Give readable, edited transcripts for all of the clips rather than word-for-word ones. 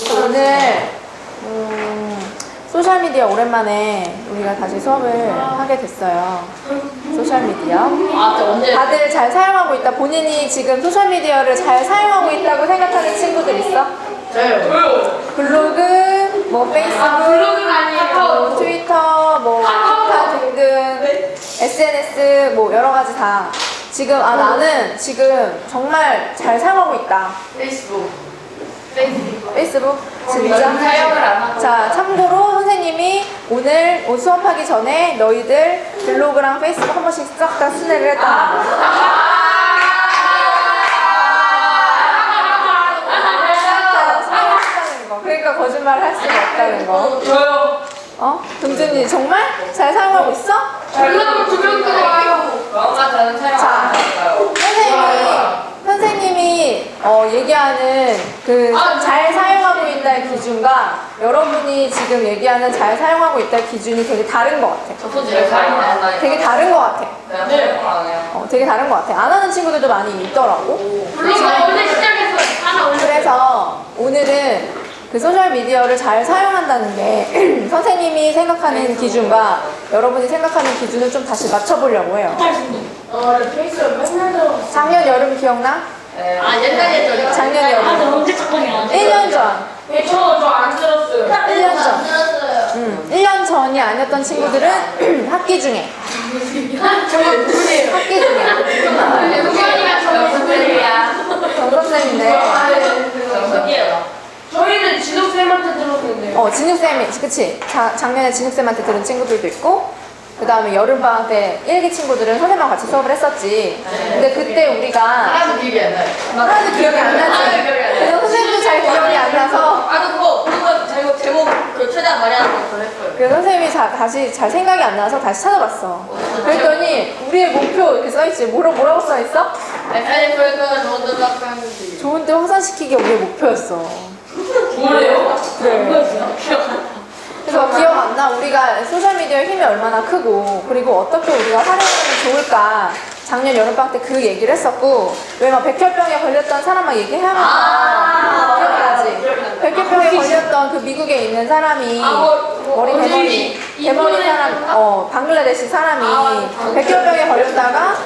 오늘 소셜미디어 오랜만에 우리가 다시 수업을 하게 됐어요. 소셜미디어. 언제? 다들 잘 사용하고 있다. 본인이 지금 소셜미디어를 잘 사용하고 있다고 생각하는 친구들 있어? 저요. 블로그, 뭐 페이스북, 블로그가 아니에요. 트위터, 뭐 기타 등등 SNS 뭐 여러 가지 다 지금 나는 지금 정말 잘 사용하고 있다. 페이스북. 페이스북 진짜? 사용을 안 하고. 자, 참고로 선생님이 오늘 수업하기 전에 너희들 블로그랑 페이스북 한 번씩 싹 다 순회를 했다는 거. 그러니까 거짓말을 할 수가 없다는 거. 저요. 동준이 정말 잘 사용하고 있어? 블로그 두명 들어와요. 엄마 저는 사용 자, 안 할까요? 선생님이 얘기하는 그 잘 사용하고 있다의 기준과 여러분이 지금 얘기하는 잘 사용하고 있다의 기준이 되게 다른 것 같아. 저도 잘 사용 안 해요. 되게 다른 것 같아. 네. 안 해요. 되게 다른 것 같아. 안 하는 친구들도 많이 있더라고. 블로그 원래 시작했어요. 하나 올려. 그래서 오늘은 그 소셜미디어를 잘 사용한다는 게 선생님이 생각하는 기준과 여러분이 생각하는 기준을 좀 다시 맞춰보려고 해요. 페이스북 맨날 들어. 작년 여름 기억나? 옛날 예전에. 작년 여름. 언제 착각이야? 1년 전. 저안 들었어요. 1년 전. 들었어요. 1년 전이 아니었던 친구들은 학기 중에. 저거 누구예요? 학기 중에. 누구야? 저거 누구야? 정선생인데. 정석이에요. 저희는 진욱쌤한테 들었는데요. 진욱쌤이, 그치. 작년에 진욱쌤한테 들은 친구들도 있고, 그 다음에 여름방학 때 1기 친구들은 선생님하고 같이 수업을 했었지. 근데 그때 우리가 하나도 기억이 안 나요. 하나도 기억이 안 하나도 나지. 기억이 안 나요. 그래서 선생님도 잘 기억이 안 나서. 그거 제목 최대한 많이 하는 거 했어요. 그래서 선생님이 다시 잘 생각이 안 나서 다시 찾아봤어. 그랬더니 우리의 목표 이렇게 써있지. 뭐라고 써있어? 좋은 데 확산시키기 우리의 목표였어. 뭐래요? 그래. 그래서 기억 안 나. 우리가 소셜미디어의 힘이 얼마나 크고 그리고 어떻게 우리가 활용하면 좋을까. 작년 여름방학 때 그 얘기를 했었고 왜 막 백혈병에 걸렸던 사람 막 얘기하면서 기억나지? 백혈병에 걸렸던 그 미국에 있는 사람이 머리 대머리 사람 방글라데시 사람이 백혈병에 걸렸다가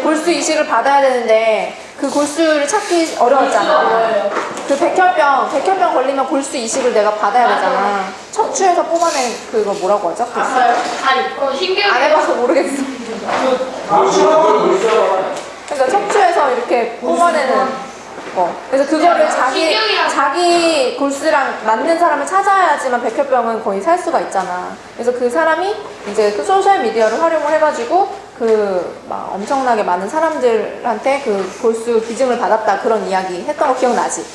골수 이식을 받아야 되는데 그 골수를 찾기 어려웠잖아. 그 백혈병 걸리면 골수 이식을 내가 받아야 되잖아. 척추에서 뽑아낸 그거 뭐라고 하죠? 안 해봐서 모르겠어. 그러니까 척추에서 이렇게 뽑아내는 거. 그래서 그거를 자기 골수랑 맞는 사람을 찾아야지만 백혈병은 거의 살 수가 있잖아. 그래서 그 사람이 이제 그 소셜 미디어를 활용을 해가지고 막 엄청나게 많은 사람들한테 그 골수 기증을 받았다 그런 이야기 했던 거 기억나지?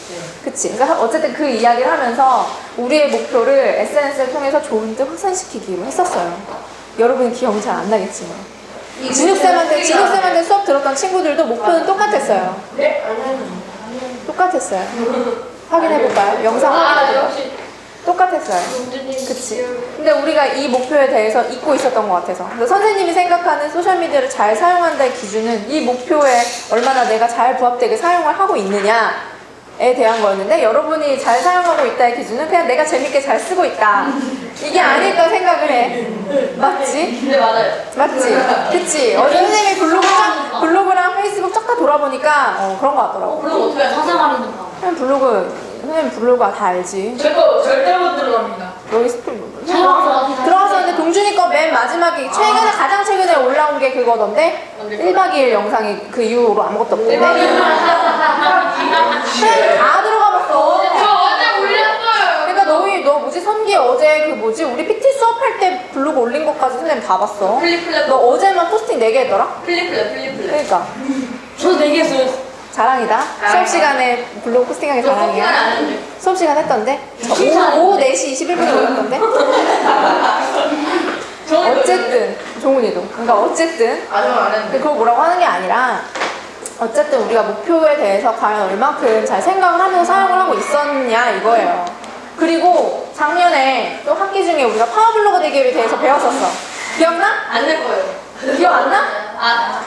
그치? 그러니까 어쨌든 그 이야기를 하면서 우리의 목표를 SNS를 통해서 좋은 데 확산시키기로 했었어요. 여러분 기억이 잘 안 나겠지만. 진욱쌤한테 수업 들었던 친구들도 목표는 똑같았어요. 네? 똑같았어요. 확인해볼까요? 영상 확인해볼까요? 똑같았어요. 그치. 근데 우리가 이 목표에 대해서 잊고 있었던 것 같아서. 그래서 선생님이 생각하는 소셜미디어를 잘 사용한다의 기준은 이 목표에 얼마나 내가 잘 부합되게 사용을 하고 있느냐에 대한 거였는데 여러분이 잘 사용하고 있다의 기준은 그냥 내가 재밌게 잘 쓰고 있다. 이게 아닐까 생각을 해. 맞지? 네, 맞아요. 맞지? 그치? 어제 선생님이 블로그랑 페이스북 쫙 다 돌아보니까 그런 거 같더라고. 블로그 어떻게 하세요? 사생활 있는 거. 선생님 블로그 다 알지? 저거 절대 못 들어갑니다. 여기 들어가서 동준이 거 맨 마지막에 가장 최근에 올라온 게 그거던데 1박 2일 영상이 그 이후로 아무것도 없던데 선생님 다 들어가 봤어. 저 어제 올렸어요. 그러니까 너 뭐지 선기 어제 그 뭐지 우리 PT 수업할 때 블로그 올린 것까지 선생님 다 봤어. 플립플랩. 너 어제만 포스팅 4개 했더라? 플립플랩. 그러니까 저도 4개 했어요. 자랑이다. 수업 시간에 블로그 포스팅하기 저 포스팅은 안 자랑이야. 했는데. 수업 시간 했던데? 오후 4시 21분에 올렸던데? 어쨌든 종훈이도. 그러니까 어쨌든 아직 안 했는데. 그거 뭐라고 하는 게 아니라 어쨌든 우리가 목표에 대해서 과연 얼만큼 잘 생각을 하면서 사용을 하고 있었냐 이거예요. 그리고 작년에 또 학기 중에 우리가 파워블로거 대결에 대해서 배웠었어. 기억나? 안 될 거예요. 기억 안 나?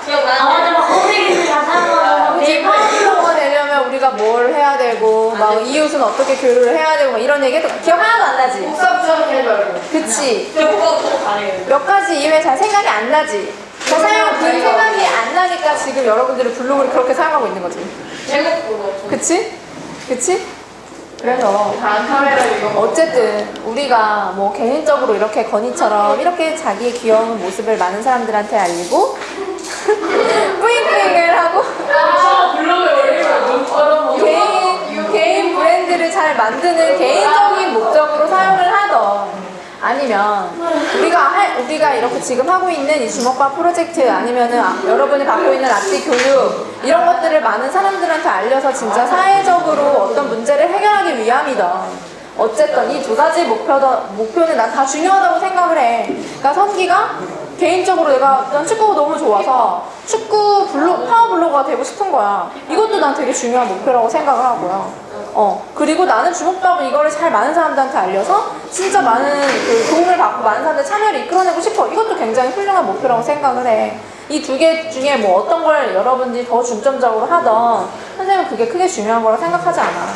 기억나요? 맞아. 막 선생님들 다 사용하고. 그치, 파워블로거가 되려면 우리가 뭘 해야 되고 막 이웃은 어떻게 교류를 해야 되고 막 이런 얘기도 기억 하나도 안 나지? 복사부터 해봐요 그치? 저 복사부터 가네요. 몇 가지 이외에 잘 생각이 안 나지? 잘 생각이 안 나니까 지금 여러분들이 블로그를 그렇게 사용하고 있는 거지. 제목 보고. 그치? 그치? 그래서 다 카메라 이거. 어쨌든 우리가 뭐 개인적으로 이렇게 건희처럼 이렇게 자기의 귀여운 모습을 많은 사람들한테 알리고 뿌잉뿌잉을 하고 블로그에 올리면 너무 어려워. 개인 브랜드를 잘 만드는 개인적인 목적으로 사용을 하던 아니면 우리가 이렇게 지금 하고 있는 이 주먹밥 프로젝트 아니면은 여러분이 받고 있는 앞뒤 교육 이런 것들을 많은 사람들한테 알려서 진짜 사회적으로 어떤 문제를 해결하기 위함이든 어쨌든 이 두 가지 목표는 난 다 중요하다고 생각을 해. 그러니까 선기가 개인적으로 난 축구가 너무 좋아서 축구 파워 블로거가 되고 싶은 거야. 이것도 난 되게 중요한 목표라고 생각을 하고요. 그리고 나는 주먹밥은 이거를 잘 많은 사람들한테 알려서 진짜 많은 그 도움을 받고 많은 사람들 참여를 이끌어내고 싶어. 이것도 굉장히 훌륭한 목표라고 생각을 해. 이 두 개 중에 뭐 어떤 걸 여러분들이 더 중점적으로 하던 선생님은 그게 크게 중요한 거라고 생각하지 않아.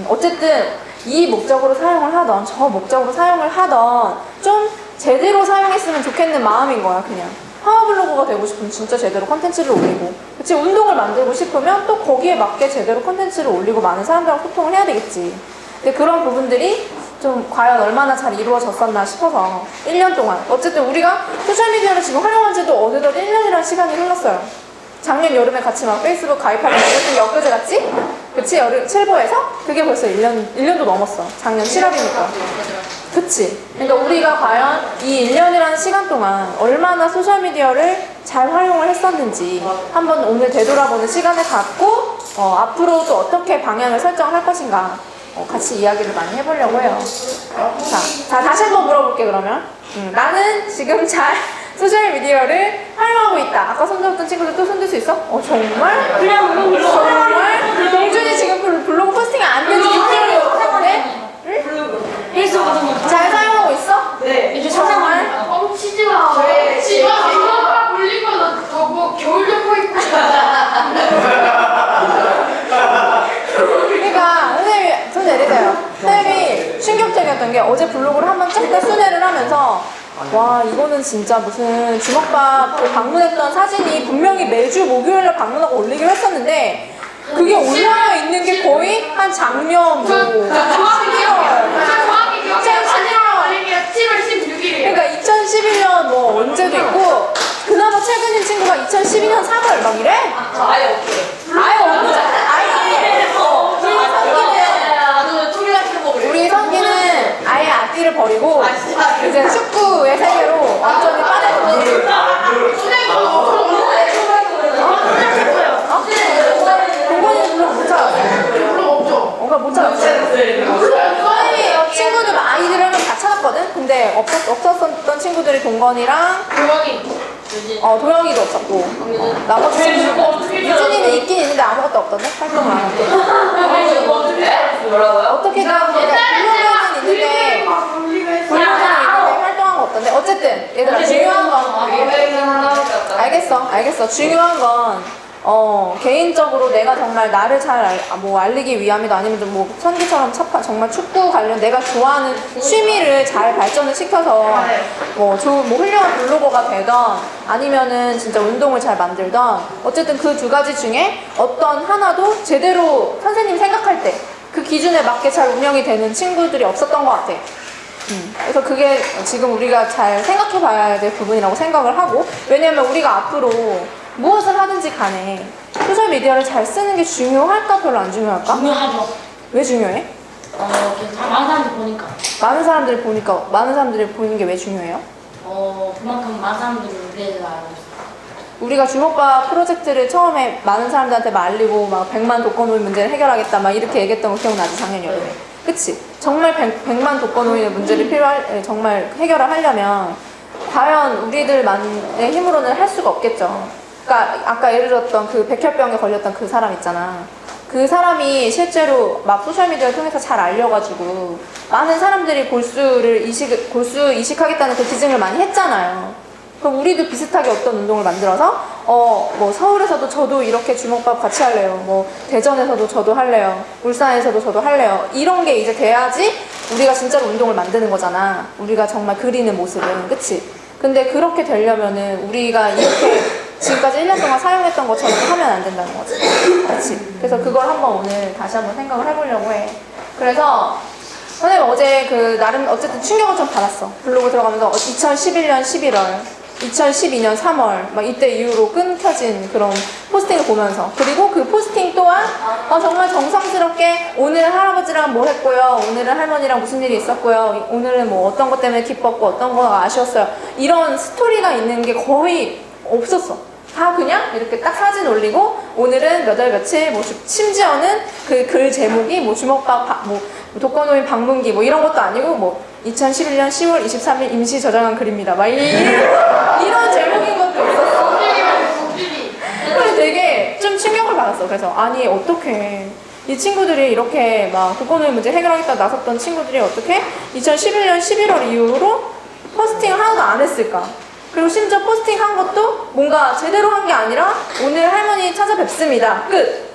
어쨌든 이 목적으로 사용을 하던 저 목적으로 사용을 하던 좀 제대로 사용했으면 좋겠는 마음인 거야. 그냥 파워블로거가 되고 싶으면 진짜 제대로 컨텐츠를 올리고, 그치, 운동을 만들고 싶으면 또 거기에 맞게 제대로 컨텐츠를 올리고 많은 사람들하고 소통을 해야 되겠지. 근데 그런 부분들이 좀 과연 얼마나 잘 이루어졌었나 싶어서 1년 동안 어쨌든 우리가 소셜미디어를 지금 활용한 지도 어느덧 1년이라는 시간이 흘렀어요. 작년 여름에 같이 막 페이스북 가입하고 이랬던 게 엊그제 같지? 그치? 칠보에서? 그게 벌써 1년도 넘었어. 작년 7월이니까. 그치? 그러니까 우리가 과연 이 1년이라는 시간 동안 얼마나 소셜미디어를 잘 활용을 했었는지 한번 오늘 되돌아보는 시간을 갖고 앞으로 또 어떻게 방향을 설정할 것인가 같이 이야기를 많이 해보려고 해요. 자, 다시 한번 물어볼게 그러면. 나는 지금 잘 소셜미디어를 활용하고 있다. 아까 손들었던 친구들 또 손들 수 있어? 정말? 정말? 동준이 지금 블로그 포스팅 안 된지 6개월이 넘었는데? 페이스북 같은 거. 잘 사용하고 있어? 네. 이제 정말? 뻥치지 마. 집안 이거가 올린 거는 뭐 겨울 덮고 입고. 그러니까 선생님이 손 내리세요. 선생님이 충격적이었던 게 어제 블로그를 한번 쫙 순회를 하면서 와, 이거는 진짜 무슨 주먹밥 방문했던 사진이 분명히 매주 목요일날 방문하고 올리기로 했었는데 그게 올라와 있는 게 거의 한 작년 뭐 11월 정확히 기억해요. 2011년 올린 게 7월 16일이에요. 그러니까 2012년 뭐 언제도 있고 그나마 최근인 친구가 2012년 3월 막 이래? 아예 없어요. 아예 없는 아예 우리 성기는 아예 앞뒤를 버리고 이제 축구의 세계로 완전히 빠져들었지. 동건이는 별로 못 찾았어. 뭔가 못 찾았어. 선생님이 친구들 아이들을 다 찾았거든? 근데 없었던 친구들이 동건이랑 도영이도 없었고 나머지 유진이는 있긴 있는데 아무것도 없던데? 활동을 안 하고 뭐라고요? 어떻게 블로그는 있는데 활동한 거 없던데 어쨌든 얘들아 중요한 건 알겠어 중요한 건 개인적으로 내가 정말 나를 잘 알리기 위함이다 아니면 좀 뭐 선기처럼 정말 축구 관련 내가 좋아하는 취미를 잘 발전을 시켜서 뭐 훌륭한 블로거가 되던 아니면은 진짜 운동을 잘 만들던 어쨌든 그 두 가지 중에 어떤 하나도 제대로 선생님이 생각할 때 그 기준에 맞게 잘 운영이 되는 친구들이 없었던 것 같아. 그래서 그게 지금 우리가 잘 생각해 봐야 될 부분이라고 생각을 하고 왜냐면 우리가 앞으로 무엇을 하든지 간에 소셜미디어를 잘 쓰는 게 중요할까 별로 안 중요할까? 중요하죠. 왜 중요해? 많은 사람들 보니까. 많은 사람들이 보는 게 왜 중요해요? 그만큼 많은 사람들이 우리에 대해서 알고 있어. 우리가 주먹밥 프로젝트를 처음에 많은 사람들한테 알리고 막 100만 독거노인 문제를 해결하겠다 막 이렇게 얘기했던 거 기억나지? 작년 여름에. 그치? 정말 100만 독거노인의 문제를 정말 해결을 하려면 과연 우리들만의 힘으로는 할 수가 없겠죠. 그러니까 아까 예를 들었던 그 백혈병에 걸렸던 그 사람 있잖아. 그 사람이 실제로 막 소셜미디어를 통해서 잘 알려가지고 많은 사람들이 골수 이식하겠다는 그 기증을 많이 했잖아요. 그럼 우리도 비슷하게 어떤 운동을 만들어서 뭐 서울에서도 저도 이렇게 주먹밥 같이 할래요. 뭐 대전에서도 저도 할래요. 울산에서도 저도 할래요. 이런 게 이제 돼야지 우리가 진짜로 운동을 만드는 거잖아. 우리가 정말 그리는 모습은. 그치? 근데 그렇게 되려면은 우리가 이렇게 지금까지 1년 동안 사용했던 것처럼 하면 안 된다는 거지. 그치? 그래서 그걸 한번 오늘 다시 한번 생각을 해보려고 해. 그래서 선생님 어제 나름 어쨌든 충격을 좀 받았어. 블로그 들어가면서 2011년 11월 2012년 3월 막 이때 이후로 끊겨진 그런 포스팅을 보면서, 그리고 그 포스팅 또한 정말 정성스럽게 오늘 할아버지랑 뭐 했고요, 오늘은 할머니랑 무슨 일이 있었고요, 오늘은 뭐 어떤 것 때문에 기뻤고 어떤 거가 아쉬웠어요, 이런 스토리가 있는 게 거의 없었어. 다 그냥 이렇게 딱 사진 올리고 오늘은 몇 월 며칠 뭐 심지어는 그 글 제목이 뭐 주먹밥 뭐 독거노인 방문기 뭐 이런 것도 아니고 뭐 2011년 10월 23일 임시 저장한 글입니다 막 이런 제목인 것도 있었어. 그래서 되게 좀 충격을 받았어. 그래서 아니 어떻게 이 친구들이 이렇게 막 독거노인 문제 해결하겠다 나섰던 친구들이 어떻게 2011년 11월 이후로 포스팅을 하나도 안 했을까. 그리고 심지어 포스팅한 것도 뭔가 제대로 한 게 아니라 오늘 할머니 찾아뵙습니다. 끝.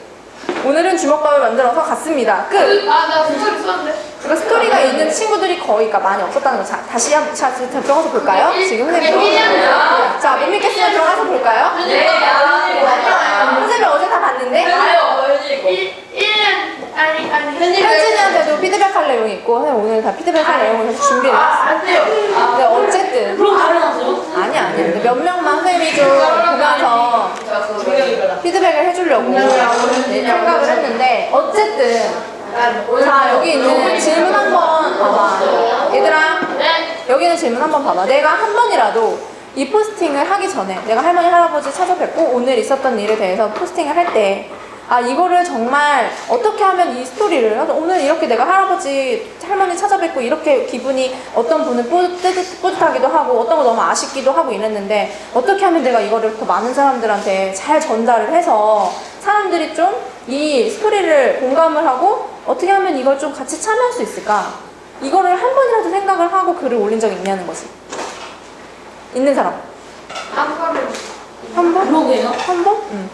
오늘은 주먹밥을 만들어서 갔습니다. 끝. 나 스토리 썼는데. 그러니까 스토리가 있는 친구들이 거의 많이 없었다는 거. 자, 다시 한번 들어가서 볼까요? 지금 선생님 자, 못 믿겠으면 들어가서 볼까요? 네. 선생님 어제 다 봤는데? 1년 아니. 현진이한테도 피드백 할 내용이 있고 선생님 오늘 다 피드백 할 내용을 해서 준비를 했어. 안 돼요. 근데 어쨌든 그럼 달라놨어요? 아니야. 근데 몇 명만 선생님이 좀 보면서 피드백을 해주려고 생각을 했는데, 어쨌든 자, 여기 있는 질문 한번 봐봐. 얘들아, 여기 있는 질문 한번 봐봐. 내가 한 번이라도 이 포스팅을 하기 전에 내가 할머니 할아버지 찾아뵙고 오늘 있었던 일에 대해서 포스팅을 할 때 이거를 정말 어떻게 하면 이 스토리를 오늘 이렇게 내가 할아버지 할머니 찾아뵙고 이렇게 기분이 어떤 분은 뿌듯하기도 하고 어떤 거 너무 아쉽기도 하고 이랬는데 어떻게 하면 내가 이거를 더 많은 사람들한테 잘 전달을 해서 사람들이 좀 이 스토리를 공감을 하고 어떻게 하면 이걸 좀 같이 참여할 수 있을까, 이거를 한 번이라도 생각을 하고 글을 올린 적이 있냐는 거지. 있는 사람 한 번은 한 번? 블로그예요? 한 번? 응.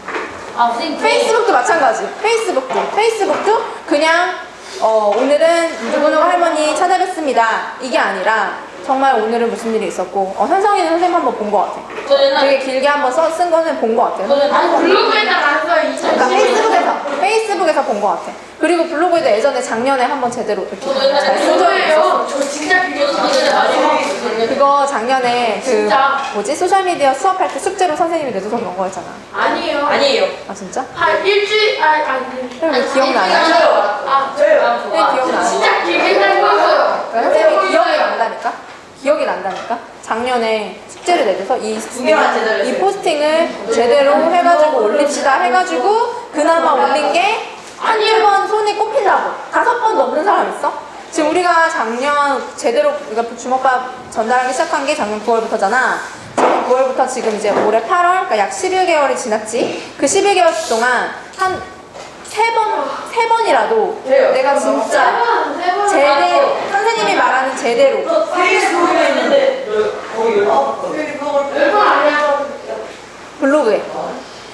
선생님 페이스북도 마찬가지. 페이스북도 그냥 오늘은 누구누구 할머니 찾아뵙습니다 이게 아니라 정말 오늘은 무슨 일이 있었고 현성이는 선생님 한번 본 것 같아. 되게 길게 한번 쓴 거는 본 것 같아요. 아니 블로그에다가 안 써. 그러니까 페이스북에서 본 것 같아. 그리고 블로그에도 예전에 작년에 한번 제대로 이렇게 잘 쓴 적이 있었어. 저 진짜 그게 저는 그거 작년에 그 진짜? 뭐지 소셜미디어 수업할 때 숙제로 선생님이 내줘서 그런 거였잖아. 아니에요. 아 진짜? 한 일주일 아니. 왜 기억나요? 저요. 왜 기억나요? 진짜 길게 살고 선생님이 기억이 난다니까? 작년에 숙제를 내줘서 이 포스팅을 제대로 해가지고 올립시다 해가지고 그나마 올린 게 한두 번 손에 꼽힌다고. 5번 넘는 사람 있어? 지금 우리가 작년 제대로 그러니까 주먹밥 전달하기 시작한 게 작년 9월부터잖아. 작년 9월부터 지금 이제 올해 8월, 그러니까 약 11개월이 지났지. 그 11개월 동안 한 3번이라도 내가 진짜 제대로 선생님이 말하는 제대로 블로그에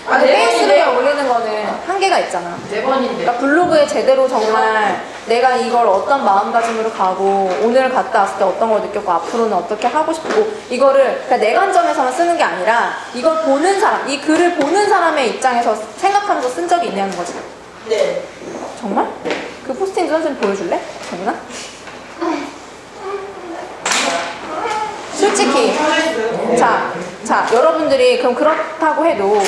페이스북에 올리는 거는 한계가 있잖아. 4번인데. 그러니까 블로그에 제대로 정말 내가 이걸 어떤 마음가짐으로 가고 오늘 갔다 왔을 때 어떤 걸 느꼈고 앞으로는 어떻게 하고 싶고 이거를 그러니까 내 관점에서만 쓰는 게 아니라 이걸 보는 사람, 이 글을 보는 사람의 입장에서 생각하면서 쓴 적이 있냐는 거지. 네. 정말? 그 포스팅 선생님 보여줄래? 정말? 솔직히 자 여러분들이 그럼 그렇다고 해도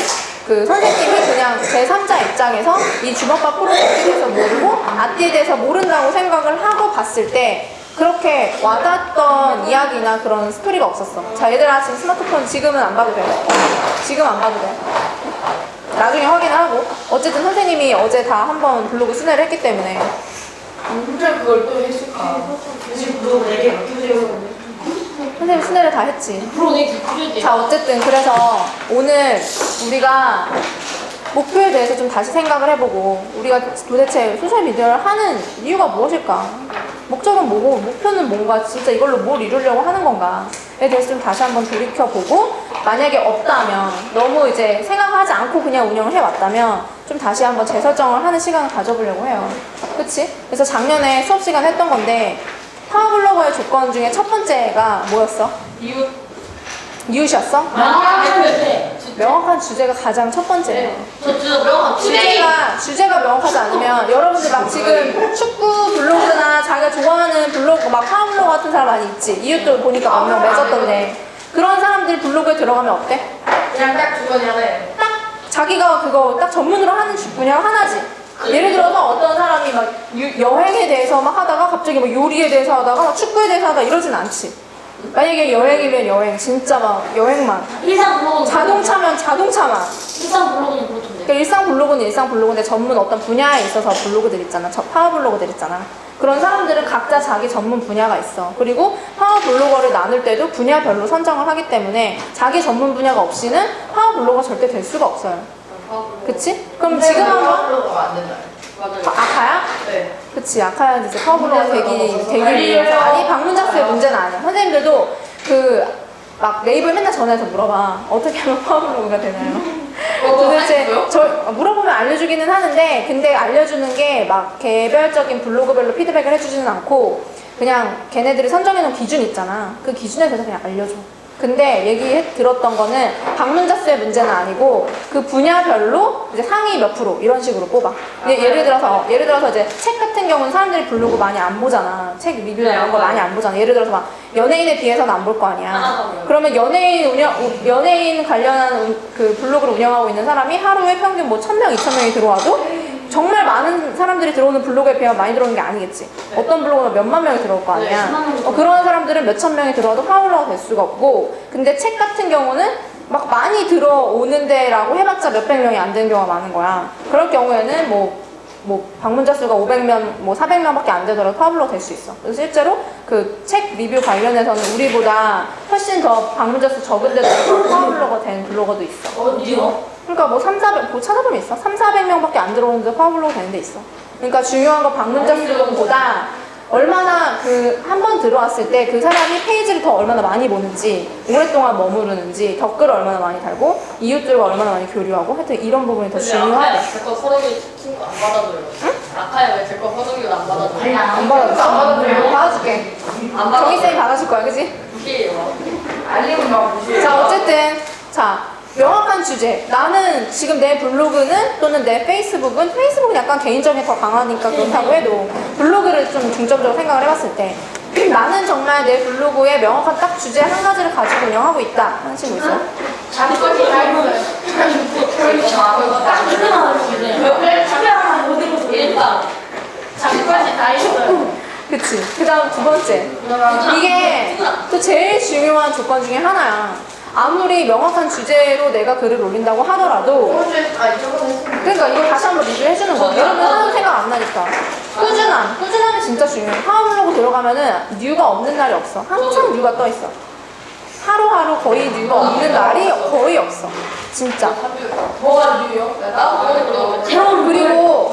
그 선생님이 그냥 제3자 입장에서 이 주먹밥 프로젝트에 대해서 모르고 앞뒤에 대해서 모른다고 생각을 하고 봤을 때 그렇게 와닿았던 이야기나 그런 스토리가 없었어. 자 얘들아 지금 스마트폰 지금은 안 봐도 돼. 지금 안 봐도 돼. 나중에 확인을 하고. 어쨌든 선생님이 어제 다 한번 블로그 순회를 했기 때문에 혼자 그걸 또 했을까? 지금 블로그 4개 바뀌어요. 선생님 순회를 다 했지. 블로그에 댓글을 자 어쨌든 그래서 오늘 우리가 목표에 대해서 좀 다시 생각을 해보고 우리가 도대체 소셜미디어를 하는 이유가 무엇일까? 목적은 뭐고 목표는 뭔가 진짜 이걸로 뭘 이루려고 하는 건가? 대해서 좀 다시 한번 돌이켜보고, 만약에 없다면, 너무 이제 생각하지 않고 그냥 운영을 해왔다면 좀 다시 한번 재설정을 하는 시간을 가져보려고 해요. 그치? 그래서 작년에 수업 시간 했던 건데, 파워블로거의 조건 중에 첫 번째가 뭐였어? 이웃이었어? 명확한 주제가 가장 첫 번째예요. 주제가 명확하지 않으면 여러분들 막 지금 축구 블로그나 자기가 좋아하는 블로그 막 파워블로거 같은 사람 많이 있지. 이웃도 보니까 몇 명 맺었던데 그런 사람들이 블로그에 들어가면 어때? 그냥 딱 주거니 하나에. 딱 자기가 그거 딱 전문으로 하는 분야가 하나지. 예를 들어서 어떤 사람이 막 여행에 대해서 막 하다가 갑자기 뭐 요리에 대해서 하다가 막 축구에 대해서 하다가 이러진 않지. 만약에 여행이면 여행, 진짜 막 여행만. 일상 블로그는 자동차면 자동차만. 일상 블로그는 그렇던데. 그러니까 일상 블로그는 일상 블로그인데 전문 어떤 분야에 있어서 블로그들 있잖아. 저 파워 블로그들 있잖아. 그런 사람들은 각자 자기 전문 분야가 있어. 그리고 파워 블로거를 나눌 때도 분야별로 선정을 하기 때문에 자기 전문 분야가 없이는 파워 블로거가 절대 될 수가 없어요. 그치? 그럼 지금 한번 파워블로거가 안 된다. 아카야? 네. 그치, 아카야 이제 파워블로거 되기 위해서. 아니, 방문자수의 문제는 아니야. 선생님들도 막 네이버에 맨날 전화해서 물어봐. 어떻게 하면 파워블로거가 되나요? 도대체 물어보면 알려주기는 하는데, 근데 알려주는 게 막 개별적인 블로그별로 피드백을 해주지는 않고, 그냥 걔네들이 선정해놓은 기준 있잖아. 그 기준에 대해서 그냥 알려줘. 근데 들었던 거는 방문자 수의 문제는 아니고 그 분야별로 이제 상위 몇 프로 이런 식으로 뽑아. 예를 들어서 이제 책 같은 경우는 사람들이 블로그 많이 안 보잖아. 책 리뷰나 이런 거 많이 안 보잖아. 예를 들어서 막 연예인에 비해서는 안 볼 거 아니야. 그러면 연예인 관련한 그 블로그를 운영하고 있는 사람이 하루에 평균 뭐 1000명, 2000명이 들어와도 정말 많은 사람들이 들어오는 블로그에 비하면 많이 들어오는 게 아니겠지. 어떤 블로그는 몇만 명이 들어올 거 아니야. 그런 사람들은 몇천 명이 들어와도 파워블로거가 될 수가 없고, 근데 책 같은 경우는 막 많이 들어오는데 라고 해봤자 몇백 명이 안 되는 경우가 많은 거야. 그럴 경우에는 뭐 방문자 수가 500명, 뭐 400명밖에 안 되더라도 파워블로거 될 수 있어. 그래서 실제로 그 책 리뷰 관련해서는 우리보다 훨씬 더 방문자 수 적은데도 파워블로거 된 블로거도 있어. 어디요? 그러니까 뭐 300, 찾아보면 있어. 300~400명밖에 안 들어오는데 파워블로거 되는 데 있어. 그러니까 중요한 건 방문자 수보다 얼마나 한 번 들어왔을 때 그 사람이 페이지를 더 얼마나 많이 보는지, 오랫동안 머무르는지, 댓글을 얼마나 많이 달고, 이웃들과 얼마나 많이 교류하고, 하여튼 이런 부분이 더 중요하대. 제거 서동이 친구 안 받아줘요. 응? 아카야 왜 제거 서동이가 안 받아줘요? 안 받아줘. 받아줄게. 안 받아줘요. 정희쌤이 받아줄 거야, 그지? 무시해요. 알림은 막 무시해요. 자, 어쨌든. 명확한 주제. 나는 지금 내 블로그는 또는 내 페이스북은 약간 개인적인 더 강하니까 그렇다고 해도 블로그를 좀 중점적으로 생각을 해봤을 때 나는 정말 내 블로그에 명확한 딱 주제 한 가지를 가지고 운영하고 있다 하는 친구 있어요? 자기 것이 다 있어요. 딱 그때만 하면 일단 자기 것이 다 있어요. 그치. 그 다음 두 번째. 이게 또 제일 중요한 조건 중에 하나야. 아무리 명확한 주제로 내가 글을 올린다고 하더라도 그러니까 이거 다시 한번 리뷰해주는 거야. 여러분 하는 생각 안 나니까. 꾸준함이 진짜 중요해. 파워블로그 들어가면은 뉴가 없는 날이 없어. 항상 뉴가 떠 있어. 하루하루 거의 뉴가 없는 날이 거의 없어. 진짜. 뭐가 뉴요?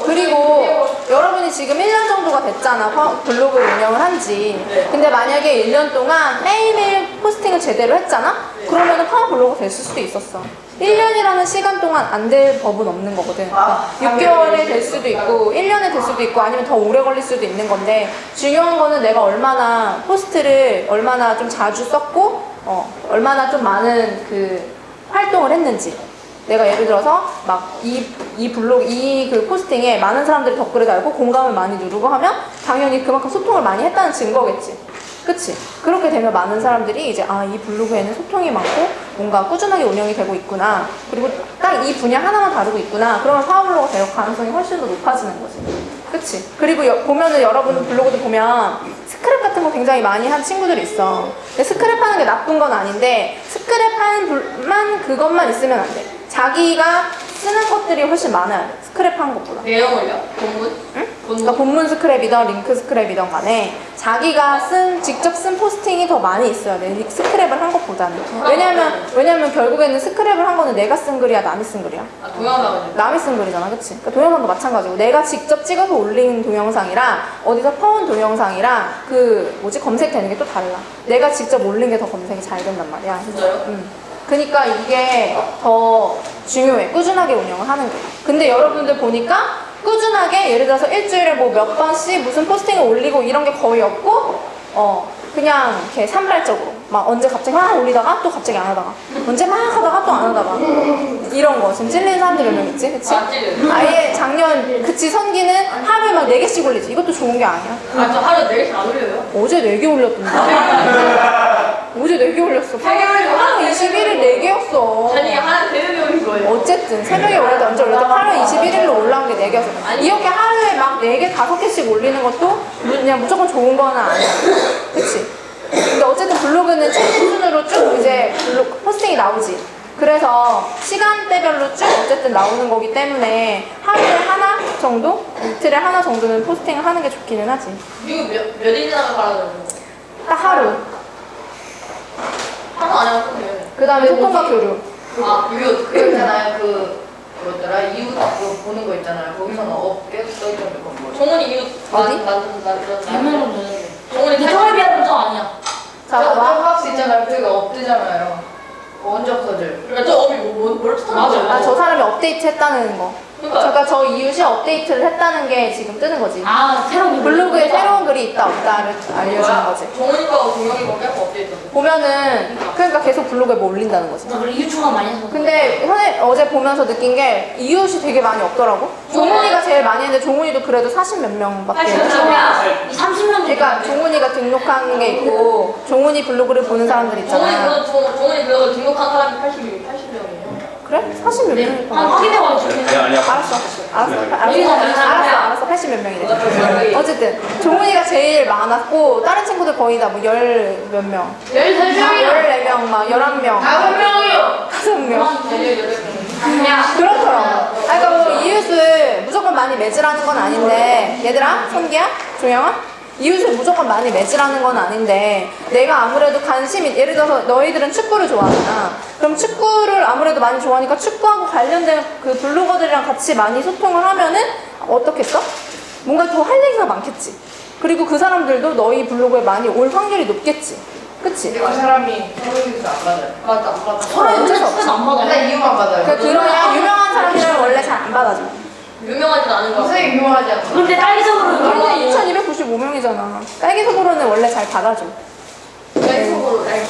그리고 여러분이 지금 1년 정도가 됐잖아. 블로그 운영을 한지. 근데 만약에 1년 동안 매일매일 포스팅을 제대로 했잖아? 그러면은 파워블로그 됐을 수도 있었어. 1년이라는 시간 동안 안 될 법은 없는 거거든. 그러니까 6개월에 될 수도 있고 1년에 될 수도 있고 아니면 더 오래 걸릴 수도 있는 건데, 중요한 거는 내가 얼마나 포스트를 얼마나 좀 자주 썼고 얼마나 좀 많은 그 활동을 했는지. 내가 예를 들어서 막 이 그 포스팅에 많은 사람들이 댓글을 달고 공감을 많이 누르고 하면 당연히 그만큼 소통을 많이 했다는 증거겠지. 그치? 그렇게 되면 많은 사람들이 이제 이 블로그에는 소통이 많고 뭔가 꾸준하게 운영이 되고 있구나. 그리고 딱 이 분야 하나만 다루고 있구나. 그러면 파워블로거가 될 가능성이 훨씬 더 높아지는 거지. 그치? 그리고 보면은 여러분 블로그도 보면 스크랩 같은 거 굉장히 많이 한 친구들이 있어. 근데 스크랩 하는 게 나쁜 건 아닌데 스크랩 하는 그것만 있으면 안 돼. 자기가 쓰는 것들이 훨씬 많아요. 스크랩 하는 것보다. 내용을요? 본문? 응? 그러니까 본문 스크랩이든 링크 스크랩이든 간에 자기가 직접 쓴 포스팅이 더 많이 있어야 돼. 스크랩 스크랩을 한 것보다는. 왜냐면 결국에는 스크랩을 한 거는 내가 쓴 글이야, 남이 쓴 글이야. 아, 동영상은 남이 쓴 글이잖아, 그치? 그러니까 동영상도 마찬가지고 내가 직접 찍어서 올린 동영상이랑 어디서 퍼온 동영상이랑 검색되는 게 또 달라. 내가 직접 올린 게 더 검색이 잘 된단 말이야. 진짜요? 그러니까 이게 더 중요해. 꾸준하게 운영을 하는 게. 근데 여러분들 보니까 꾸준하게 예를 들어서 일주일에 뭐 몇 번씩 무슨 포스팅을 올리고 이런 게 거의 없고 그냥 이렇게 산발적으로 막 언제 갑자기 막 올리다가 또 갑자기 안 하다가 언제 막 하다가 또 안 하다가 이런 거 지금 찔리는 사람들 몇 명 있지? 그치? 안 찔려요. 아예 작년 그치 선기는 하루에 막 4개씩 올리지. 이것도 좋은 게 아니야. 아, 저 하루에 4개씩 안 올려요? 어제 4개 올렸던데. 어제 4개 올렸어. 4개 올리고 하루 21일 4개였어. 아니, 하나 3명이 올린 거예요. 어쨌든 새벽에 올릴 때 언제 올릴 때 8월 21일로 올라온 게 4개였어. 이렇게 하루에 막 4개, 5개씩 올리는 것도 그냥 무조건 좋은 거는 아니야. 그치? 근데 어쨌든 블로그는 책 수준으로 쭉 이제 포스팅이 나오지. 그래서 시간대별로 쭉 어쨌든 나오는 거기 때문에 하루에 하나 정도? 이틀에 하나 정도는 포스팅을 하는 게 좋기는 하지. 이거 몇 일이나 갈아줘요? 딱 하루. 하루 안에 끝내요. 그 다음에 소통과 교류. 아, 그 있잖아요. 뭐였더라? 이웃 그거 보는 거 있잖아요. 거기서는 업계 써있던 거 뭐예요? 종훈이 이웃 어디? 대면으로 되는데. 종훈이 이토리비아는 저 아니야. 자, 봐봐. 박스 있잖아요. 그게 업되잖아요. 원적 서줄. 그러니까 저 업이 뭘 뜻하는 거죠? 저 사람이 업데이트 했다는 거. 그러니까 저 이웃이 업데이트를 했다는 게 지금 뜨는 거지. 새로운 블로그에 새로운 글이 있다 없다를 알려주는 거지. 종훈이가 동영이가 계속 업데이트. 보면은 그러니까 계속 블로그에 뭐 올린다는 거지. 그리고 유추가 많이 해서. 근데 선생님 어제 보면서 느낀 게 이웃이 되게 많이 없더라고. 종훈이가 제일 많이 했는데 종훈이도 그래도 40 몇 명밖에. 30명. 그러니까 종훈이가 등록한 게 있고 종훈이 블로그를 보는 사람들 있잖아. 종훈이 블로그 등록한 사람이 80명이에요. 그래? 40 몇 명일까? 확인해봐야지. 알았어. 80 몇 명이래. 어쨌든 종훈이가 제일 많았고 다른 친구들 거의 다 뭐 10 몇 명. 14명, 막 11명. 5명이요. 5명. 그렇더라고. 그러니까 뭐 이웃을 무조건 많이 맺으라는 건 아닌데 얘들아, 성기야, 조영아, 이웃을 무조건 많이 맺으라는 건 아닌데 내가 아무래도 관심이 예를 들어서 너희들은 축구를 좋아하잖아. 그럼 축구를 아무래도 많이 좋아하니까 축구하고 관련된 그 블로거들이랑 같이 많이 소통을 하면은 어떻겠어? 뭔가 더 할 얘기가 많겠지. 그리고 그 사람들도 너희 블로그에 많이 올 확률이 높겠지. 그치? 그 사람이 서울에서 안 받아요. 맞아, 안 받아. 어쩔 수 없어. 안 받아. 맨날 이유만 받아요. 그러냐 유명한 사람들은 원래 잘 안 받아줘. 유명하진 않은 거. 선생님 유명하지 않아. 근데 딸기적으로 너는 2295명이잖아. 딸기 속으로는 원래 잘 받아줘.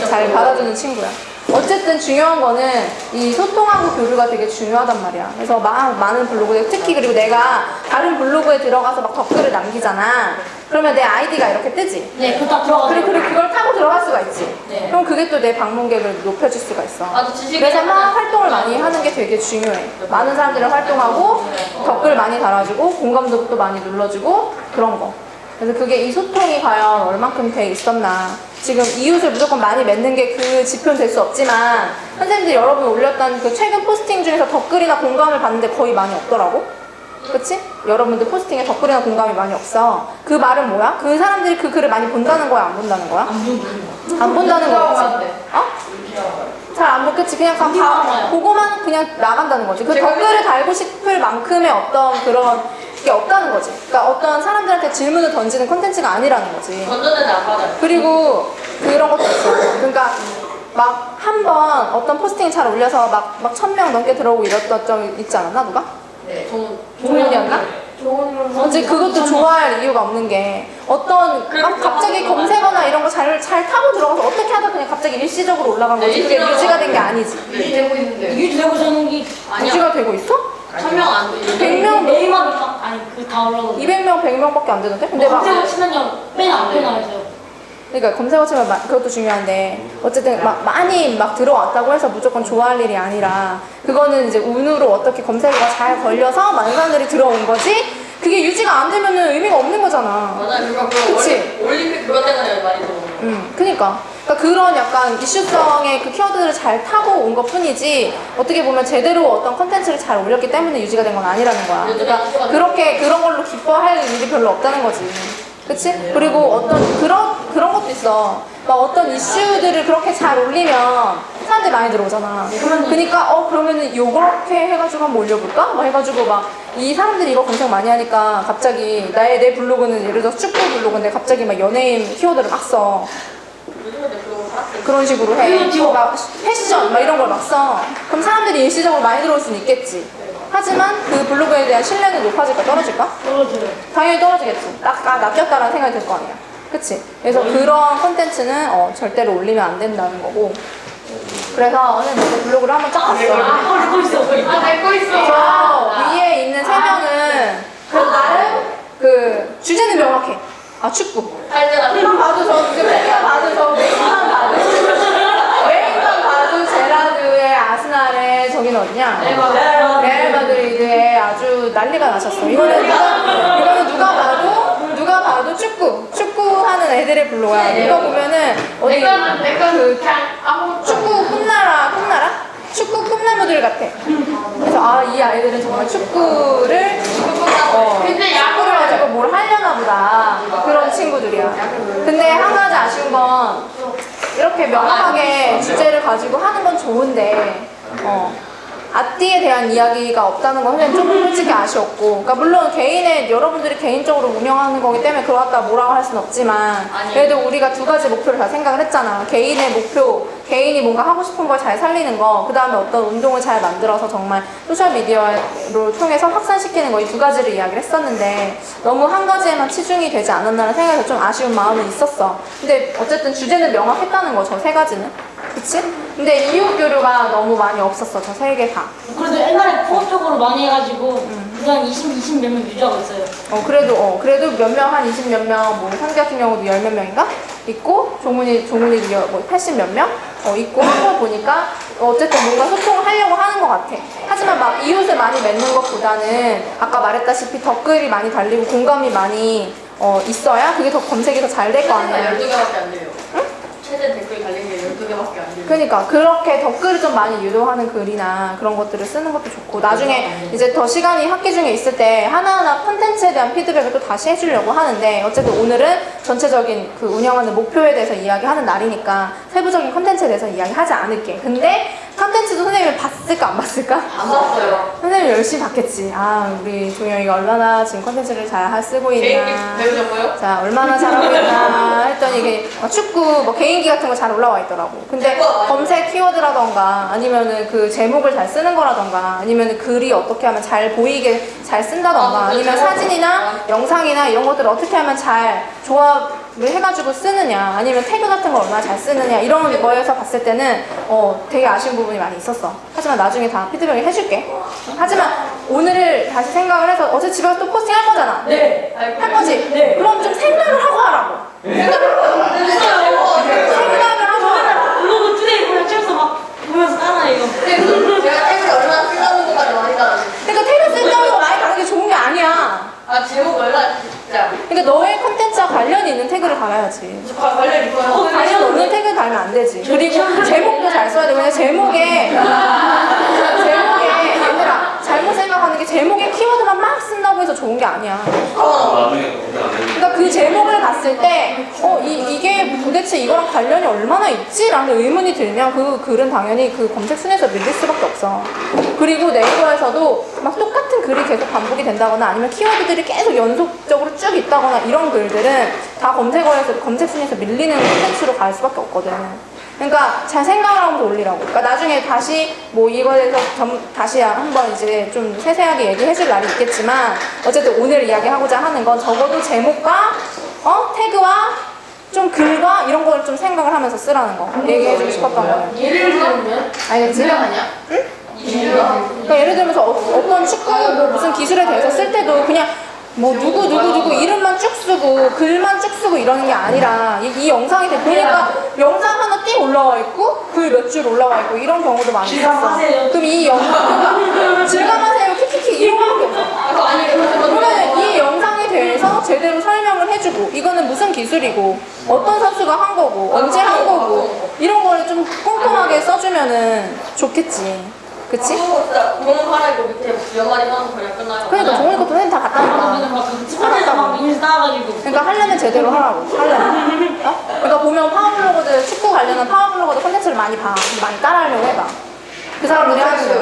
잘 받아주는 친구야. 어쨌든 중요한 거는 이 소통하고 교류가 되게 중요하단 말이야. 그래서 많은 블로그에 특히 그리고 내가 다른 블로그에 들어가서 막 댓글을 남기잖아. 그러면 내 아이디가 이렇게 뜨지. 네, 그거 딱 들어가서. 그리고 그걸 타고 들어갈 수가 있지. 네. 그럼 그게 또 내 방문객을 높여줄 수가 있어. 아, 지식이 그래서 막 활동을 많이 하는 게 되게 중요해. 많은 사람들이 활동하고 댓글 많이 달아주고 공감도 또 많이 눌러주고 그런 거. 그래서 그게 이 소통이 과연 얼만큼 돼 있었나. 지금 이웃을 무조건 많이 맺는 게 그 지표는 될 수 없지만 선생님들이 여러분 올렸던 그 최근 포스팅 중에서 댓글이나 공감을 받는데 거의 많이 없더라고. 그치? 여러분들 포스팅에 댓글이나 공감이 많이 없어. 그 말은 뭐야? 그 사람들이 그 글을 많이 본다는 거야? 안 본다는 거야? 안 본다는 거지. 어? 잘 안 보겠지. 그냥 보고만 그냥 나간다는 거지. 그 댓글을 달고 싶을 만큼의 어떤 그런 게 없다는 거지. 그러니까 어떤 사람들한테 질문을 던지는 콘텐츠가 아니라는 거지. 던졌는데 안 받아요. 그리고 그런 것도 있어. 그러니까 막 한 번 어떤 포스팅 잘 올려서 막 1000명 넘게 들어오고 이랬던 적 있지 않았나 누가? 네. 종훈이었나? 어제 그것도 좋아할 이유가 없는 게 어떤 막 갑자기 검색어나 이런 거 잘 타고 들어가서 어떻게 하다 그냥 갑자기 일시적으로 올라간 거지. 그게 유지가 된 게 아니지. 되고 있는데. 유지되고 저는 게 유지가 되고 있어? 1000명 안 돼. 100명, 네이버를 막 아니 다 올라오고. 200명, 100명밖에 안 되는데? 근데 막 검색어 치면요 맨 앞에 나와있어요. 그러니까 검색어 치면 그것도 중요한데 어쨌든 막 많이 막 들어왔다고 해서 무조건 좋아할 일이 아니라 그거는 이제 운으로 어떻게 검색어가 잘 걸려서 많은 사람들이 들어온 거지 그게 유지가 안 되면은 의미가 없는 거잖아. 맞아요. 그치? 올림픽 그것 때문에 많이 들어오는 그러니까 그런 약간 이슈성의 그 키워드를 잘 타고 온 것 뿐이지 어떻게 보면 제대로 어떤 컨텐츠를 잘 올렸기 때문에 유지가 된 건 아니라는 거야. 그러니까 그렇게 그런 걸로 기뻐할 일이 별로 없다는 거지. 그치? 그리고 어떤 그런 것도 있어. 막 어떤 이슈들을 그렇게 잘 올리면 사람들이 많이 들어오잖아. 그러니까 그러면은 요렇게 해가지고 한번 올려볼까? 막 해가지고 막 이 사람들이 이거 검색 많이 하니까 갑자기 내 블로그는 예를 들어서 축구 블로그인데 갑자기 막 연예인 키워드를 막 써. 그런 식으로 해. 막 패션 막 이런 걸 막 써. 그럼 사람들이 일시적으로 많이 들어올 수는 있겠지. 하지만 그 블로그에 대한 신뢰는 높아질까 떨어질까? 떨어져요. 당연히 떨어지겠지. 낚였다라는 생각이 들 거 아니야. 그치? 그래서 그런 콘텐츠는 절대로 올리면 안 된다는 거고. 그래서 오늘 내 블로그를 한번 쫙 봤어. 내거 있어. 내거 있어. 저 위에 있는 3명은 그래도 나름 그 주제는 명확해. 축구. 이만 봐도 메인만 봐도 제라드의 아스날의 저긴 어디냐? 레알 마드리드의 아주 난리가 나셨어. 이거는 누가 봐도 축구하는 애들의 블로그야. 이거 보면은 어디 그 축구 꿈나라? 축구 꿈나무들 같아. 그래서 이 아이들은 정말 축구를 가지고 뭘 하려나 보다. 그런 친구들이야. 근데 한 가지 아쉬운 건 이렇게 명확하게 주제를 가지고 하는 건 좋은데 앞뒤에 대한 이야기가 없다는 건 좀 솔직히 아쉬웠고, 그러니까 물론 여러분들이 개인적으로 운영하는 거기 때문에 그러다 뭐라고 할 수는 없지만 그래도 우리가 두 가지 목표를 다 생각을 했잖아. 개인의 목표, 개인이 뭔가 하고 싶은 걸 잘 살리는 거, 그 다음에 어떤 운동을 잘 만들어서 정말 소셜미디어를 통해서 확산시키는 거, 이 두 가지를 이야기를 했었는데 너무 한 가지에만 치중이 되지 않았나라는 생각에서 좀 아쉬운 마음은 있었어. 근데 어쨌든 주제는 명확했다는 거, 저 세 가지는. 그치? 근데 이후 교류가 너무 많이 없었어, 저 세 개 다. 그래도 옛날에 포업적으로 많이 해가지고 그냥 20 몇 명 유지하고 있어요. 그래도 몇 명, 한 20 몇 명, 뭐 상대 같은 경우도 10 몇 명인가? 있고, 종훈이 뭐 80 몇 명? 있고 한 거 보니까 어쨌든 뭔가 소통을 하려고 하는 것 같아. 하지만 막 이웃을 많이 맺는 것보다는 아까 말했다시피 댓글이 많이 달리고 공감이 많이 있어야 그게 더 검색이 더 잘 될 거 아니야. 12개밖에 안 돼요. 최대 댓글 달린 게 12개밖에 안 돼요. 그러니까 그렇게 댓글을 좀 많이 유도하는 글이나 그런 것들을 쓰는 것도 좋고, 나중에 이제 더 시간이 학기 중에 있을 때 하나하나 콘텐츠에 대한 피드백을 또 다시 해주려고 하는데, 어쨌든 오늘은 전체적인 그 운영하는 목표에 대해서 이야기하는 날이니까 세부적인 콘텐츠에 대해서 이야기하지 않을게. 근데 콘텐츠도 선생님이 봤을까 안 봤을까? 안 봤어요. 선생님 열심히 봤겠지. 우리 종영이가 얼마나 지금 콘텐츠를 잘 쓰고 있나, 배우자고요? 자 얼마나 잘하고 있나 했더니 이게 축구 뭐 개인기 같은 거 잘 올라와 있더라고. 근데 검색 키워드라던가 아니면은 그 제목을 잘 쓰는 거라던가 아니면은 글이 어떻게 하면 잘 보이게 잘 쓴다던가 아니면 사진이나 영상이나 이런 것들을 어떻게 하면 잘 조합을 해가지고 쓰느냐, 아니면 태그 같은 걸 얼마나 잘 쓰느냐, 이런 거에서 봤을 때는 되게 아쉬운 부분이 많이 있었어. 하지만 나중에 다 피드백을 해줄게. 하지만 오늘을 다시 생각을 해서 어제 집에 가서 또 포스팅 할 거잖아. 네. 할 거지? 네. 그럼 좀 생각을 하고 하라고. 생각을 하고 하라고. 블로그 투데이 그냥 찍어서 막 보면서 따라 이거. 제가 태블 얼마나 쓰다는 것까지 많이 달아요. 그러니까 태그 쓸데없는 많이 가는 게 좋은 게 아니야. 제목 얼마나 진짜. 그러니까 너의 컨텐츠와 관련이 있는 태그를 달아야지. 관련 있어요. 관련 없는 태그 달면 안 되지. 그리고 제목도 잘 써야 돼. 왜냐면 제목에 얘들아, 잘못 생각하는 게 제목에 키워드만 막 쓴다고 해서 좋은 게 아니야. 그러니까 그 제목을 봤을 때 이게 도대체 이거랑 관련이 얼마나 있지? 라는 의문이 들면 그 글은 당연히 그 검색 순위에서 밀릴 수밖에 없어. 그리고 네이버에서도 막 똑같은 글이 계속 반복이 된다거나 아니면 키워드들이 계속 연속적으로 쭉 있다거나 이런 글들은 다 검색 순위에서 밀리는 콘텐츠로 갈 수밖에 없거든. 그러니까 잘 생각을 하면서 올리라고. 그러니까 나중에 다시 뭐 이거에 대해서 다시 한번 이제 좀 세세하게 얘기해줄 날이 있겠지만, 어쨌든 오늘 이야기하고자 하는 건 적어도 제목과 태그와 좀 글과 이런 걸 좀 생각을 하면서 쓰라는 거 얘기해주고 싶었던 거예요. 예를 들면 알겠지? 아니야? 응? 그러니까 예를 들면서 어떤 축구 뭐 무슨 기술에 대해서 쓸 때도 그냥 뭐 누구 이름만 쭉 쓰고 글만 쭉 쓰고 이러는 게 아니라 이 영상이 보니까 영상 하나 띄 올라와 있고 글 몇 줄 올라와 있고 이런 경우도 많이 있었어. 그럼 이 영상 질감하세요 키키키 이런 거밖에 없어. 그러면 이 영상에 대해서 제대로 설명을 해주고 이거는 무슨 기술이고 어떤 선수가 한 거고 언제 한 거고 이런 거를 좀 꼼꼼하게 써주면은 좋겠지. 그치? 동원 하나고 밑에 몇 마리 하면 그냥 끝나요. 그러니까 종이 것도 선생님 다 아, 갔다니까. 그냥 막 스포츠에서 막 인스 따가지고. 그러니까 하려면 제대로 하려면. 그러니까 보면 파워블로거들, 축구 관련한 파워블로거들 콘텐츠를 많이 봐. 많이 따라하려고 해봐. 그 사람들이 하는 거.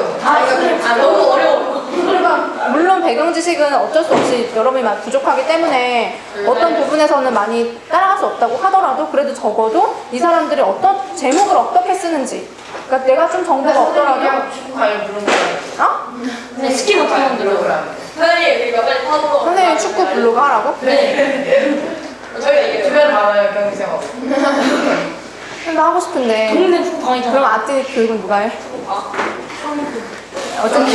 너무 어려워. 그러니까 물론 배경 지식은 어쩔 수 없이 여러분이 많이 부족하기 때문에 어떤 부분에서는 많이 따라갈 수 없다고 하더라도 그래도 적어도 이 사람들이 어떤 제목을 어떻게 쓰는지, 그러니까 내가 좀 정보가 없더라도 축구 관련 그런 거. 어? 네, 스킨 어떻게 만들어? 선생님, 이거 빨리 파워. 선생님 축구 블로그 하라고? 네. 저희 주변에 많아요, 경기생활. 나 하고 싶은데 동네 축구 강의잖아. 그럼 아띠 교육은 누가 해? 어쨌든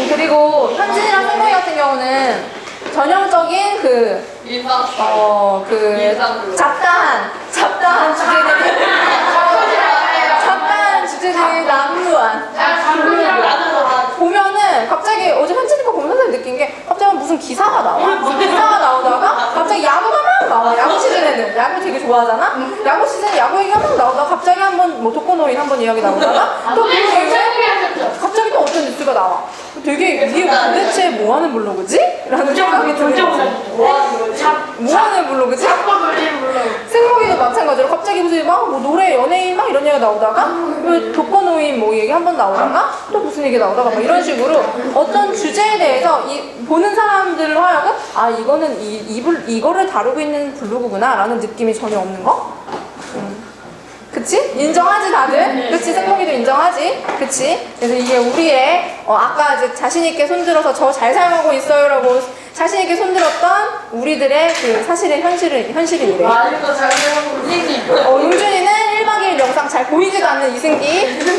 그리고 현진이랑 성동이 같은 경우는 전형적인 그 일상. 잡다한 주제들이 난무한. 보면은 갑자기 어제 현진이 거 보면서 느낀 게 갑자기 무슨 기사가 나오다가 갑자기 야구가 막 나와. 야구 시즌에는 야구 되게 좋아하잖아. 야구 시즌에 야구 얘기가 막 나오다가 갑자기 한번 뭐 독거노인 한번 이야기 나오다가 또 그 이후에 갑자기 또 어떤 뉴스가 나와. 되게 이게 도대체 뭐 하는 블로그지? 라는 생각이 들어요. 뭐 하는 블로그지? 생목이도 마찬가지로 갑자기 무슨 뭐 노래, 연예인 막 이런 얘기가 나오다가 독거노인 뭐 얘기 한번 나오다가 또 무슨 얘기 나오다가 막 이런 식으로 어떤 주제에 대해서 보는 사람들로 하여금 아 이거는 이거를 다루고 있는 블로그구나 라는 느낌이 전혀 없는 거? 그치? 인정하지 다들? 그치? 생목이도 인정하지? 그치? 그래서 이게 우리의 아까 이제 자신있게 손들어서 저 잘 사용하고 있어요 라고 자신있게 손들었던 우리들의 그 사실의 현실은 이래. 아직도 잘 생각하고 있는. 용준이는 1박 2일 영상 잘 보이지도 않는 이승기.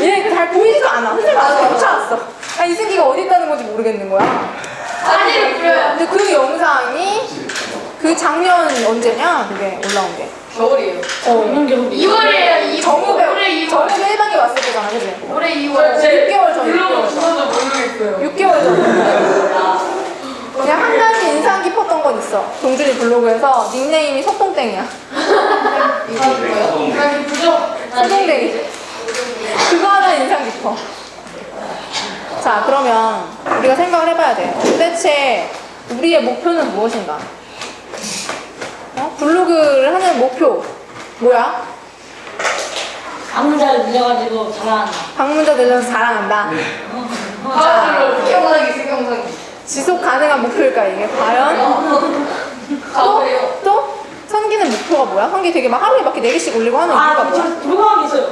얘 잘 보이지도 않아. 선생님 아직 못 찾았어. 아, 이승기가 어디 있다는 건지 모르겠는 거야. 사진을 뿌려요. 근데 그 영상이 그 작년 언제냐? 그게 올라온 게. 겨울이에요. 작년 겨울이. 2월이에요. 정읍에 올해 2월. 1박에 왔을 때잖아, 그지? 올해 2월. 6개월 전. 모르겠어요. 6개월 전. 그냥 한 가지 인상 깊었던 건 있어. 동준이 블로그에서 닉네임이 소똥땡이야. 이거 뭐예요? 부족. 소똥땡이. 그거 하나 인상 깊어. 자, 그러면 우리가 생각을 해봐야 돼. 도대체 우리의 목표는 무엇인가? 블로그를 하는 목표 뭐야? 방문자를 늘려가지고 자랑한다. 방문자 늘려서 자랑한다. 가을로 경상이 생경상이. 지속 가능한 목표일까 이게 과연? 또? 선기는 목표가 뭐야? 선기 되게 막 하루에 막 4개씩 올리고 하는 이유가 뭐야? 궁금한 게 있어요.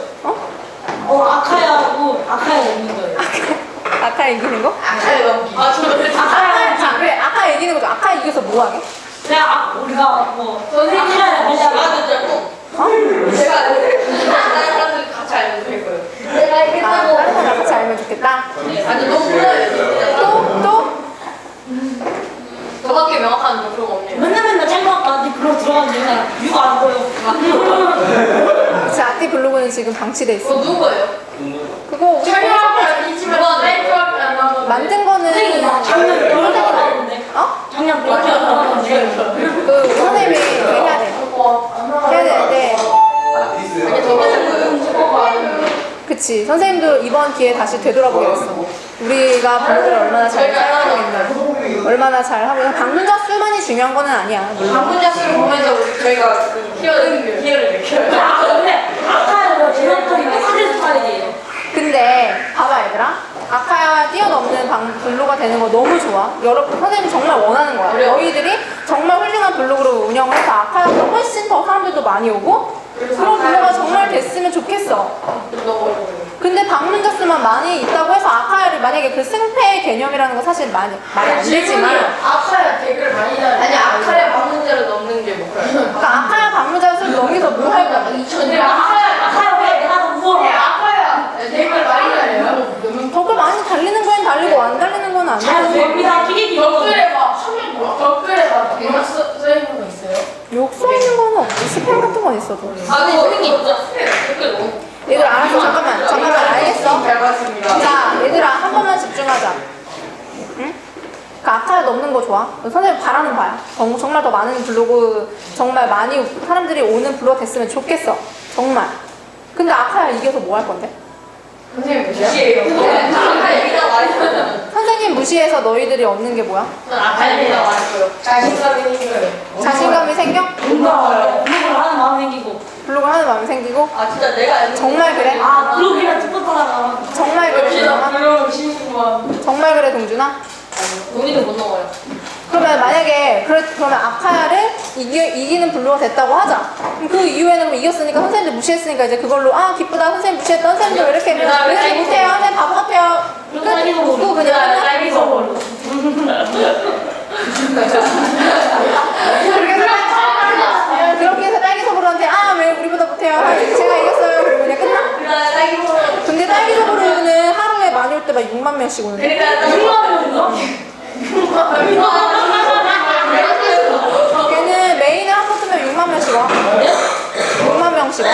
아카야하고 아카야 먹는 거예요. 아까 이기는 거? 아카에 넘기. 아 저는 자, 그래. 아까 이기는 거죠. 아까 이겨서 뭐 하게? 우리가 뭐 선생님이 아카야 알려주고. 제가 다른 사람들 같이 알면 될 거예요. 다른 사람 같이 알면 좋겠다. 아니 너무 몰라요. 또? 저밖에 명확한 목표가 없네요. 맨날 짤막한테 블로그 들어가면 맨날 뷰가 안 보여. 제 아띠 블로그는 지금 방치돼 있어. 그거 누구 거예요? 그거 우리 촬영하면 이치면 사이트 앞에 안 나오는. 만든 거는 작년 벼락이 나왔는데. 작년 벼락이 나왔는데. 그 선생님이 해야 돼. 해야 되는데 아니 저번에 그치. 선생님도 이번 기회에 다시 되돌아보게 됐어. 우리가 블로그를 얼마나 잘 사용하고 있나. 얼마나 잘 하고. 방문자 수만이 중요한 거는 아니야. 물론. 방문자 수를 보면서 저희가 그 기여를 느껴요. 근데 아카야가 제목적인 사진 스타일이에요. 근데 봐봐 얘들아. 아카야 뛰어넘는 블로그가 되는 거 너무 좋아. 여러분 선생님이 정말 원하는 거야. 너희들이 정말 훌륭한 블로그로 운영을 해서 아카야보다 훨씬 더 사람들도 많이 오고 그런 블로그가 정말 됐으면 좋겠어. 근데 방문자 수만 많이 있다고 해서 아카야를 만약에 그 승패 개념이라는 거 사실 말이 안 되지만 아카야 댓글 많이 달아요. 아니 아카야 방문자를 넘는 게 목표예요. 그러니까 아카야 방문자 수를 넘겨서 뭐 할 거야? 근데 아카야 왜 내가 더 무서워? 아카야 댓글 많이 달려요. 댓글 많이 달리는 거엔 달리고 안 달리는 건 안 잘 달리고 됩니다. 기계기. 댓글에 막 댓글에 막 대박 써있는 거 있어요? 욕 써있는 거는 없고 스팸 같은 건 있어도. 아니 선생님 있죠? 댓글 너무 얘들 알았어. 잠깐만 알겠어. 잘 봤습니다. 자, 얘들아 한 번만 집중하자. 응? 그 아카야 넘는 거 좋아. 선생님 바라는 바야. 정말 더 많은 블로그, 정말 많이 사람들이 오는 블로그 됐으면 좋겠어. 정말. 근데 아카야 이겨서 뭐 할 건데? 선생님 몇이에요? 아카 얘기가 많이 하잖아요. 선생님 선생님 무시해서 너희들이 얻는 게 뭐야? 아카이가 많고요. 자신감이 생겨요. 자신감이 생겨? 뭔가 블로그를 하는 마음이 생기고. 블로그 하는 마음이 생기고? 아 진짜 내가 정말 그래? 아, 블로그랑 틱톡하다가. 정말 그래 동준아? 그런 신고만. 정말 그래 동준아? 돈이도 못 넘어요. 그러면 만약에 그러면 아카야를 이기는 블루가 됐다고 하자. 그럼 그 이후에는 뭐 이겼으니까 선생님들 무시했으니까 이제 그걸로 아 기쁘다 선생님 무시했다 선생님들 왜 이렇게 못해요 선생님 바보 같아요. 또 그냥 딸기서버로. 그렇게 해서 딸기서브로한테 아 왜 우리보다 못해요 제가 이겼어요 그러고 그냥 끝나? 근데 딸기서브로는 하루에 많이 올 때만 6만 명씩 오는데 6만 명이요? 걔는 메인을 한 번 뜨면 6만 명씩 와 6만 명씩 와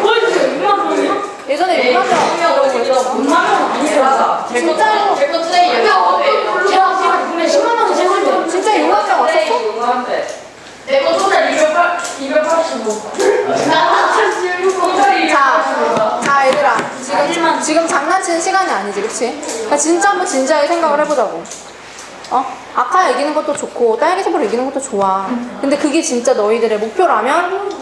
보여주세요. 6만 명이요? 예전에 6만 명 들어오고 있었어 6만 명 아니에요. 진짜로 제거 투쟁이 제가 지금 근데 10만 명이 세번째. 진짜 6만 명 왔었어? 내거 토탈 285. 자 얘들아 지금 장난치는 시간이 아니지 그치? 그러니까 진짜 한번 진지하게 생각을 해보자고 아카야 이기는 것도 좋고 딸기서브로 이기는 것도 좋아 근데 그게 진짜 너희들의 목표라면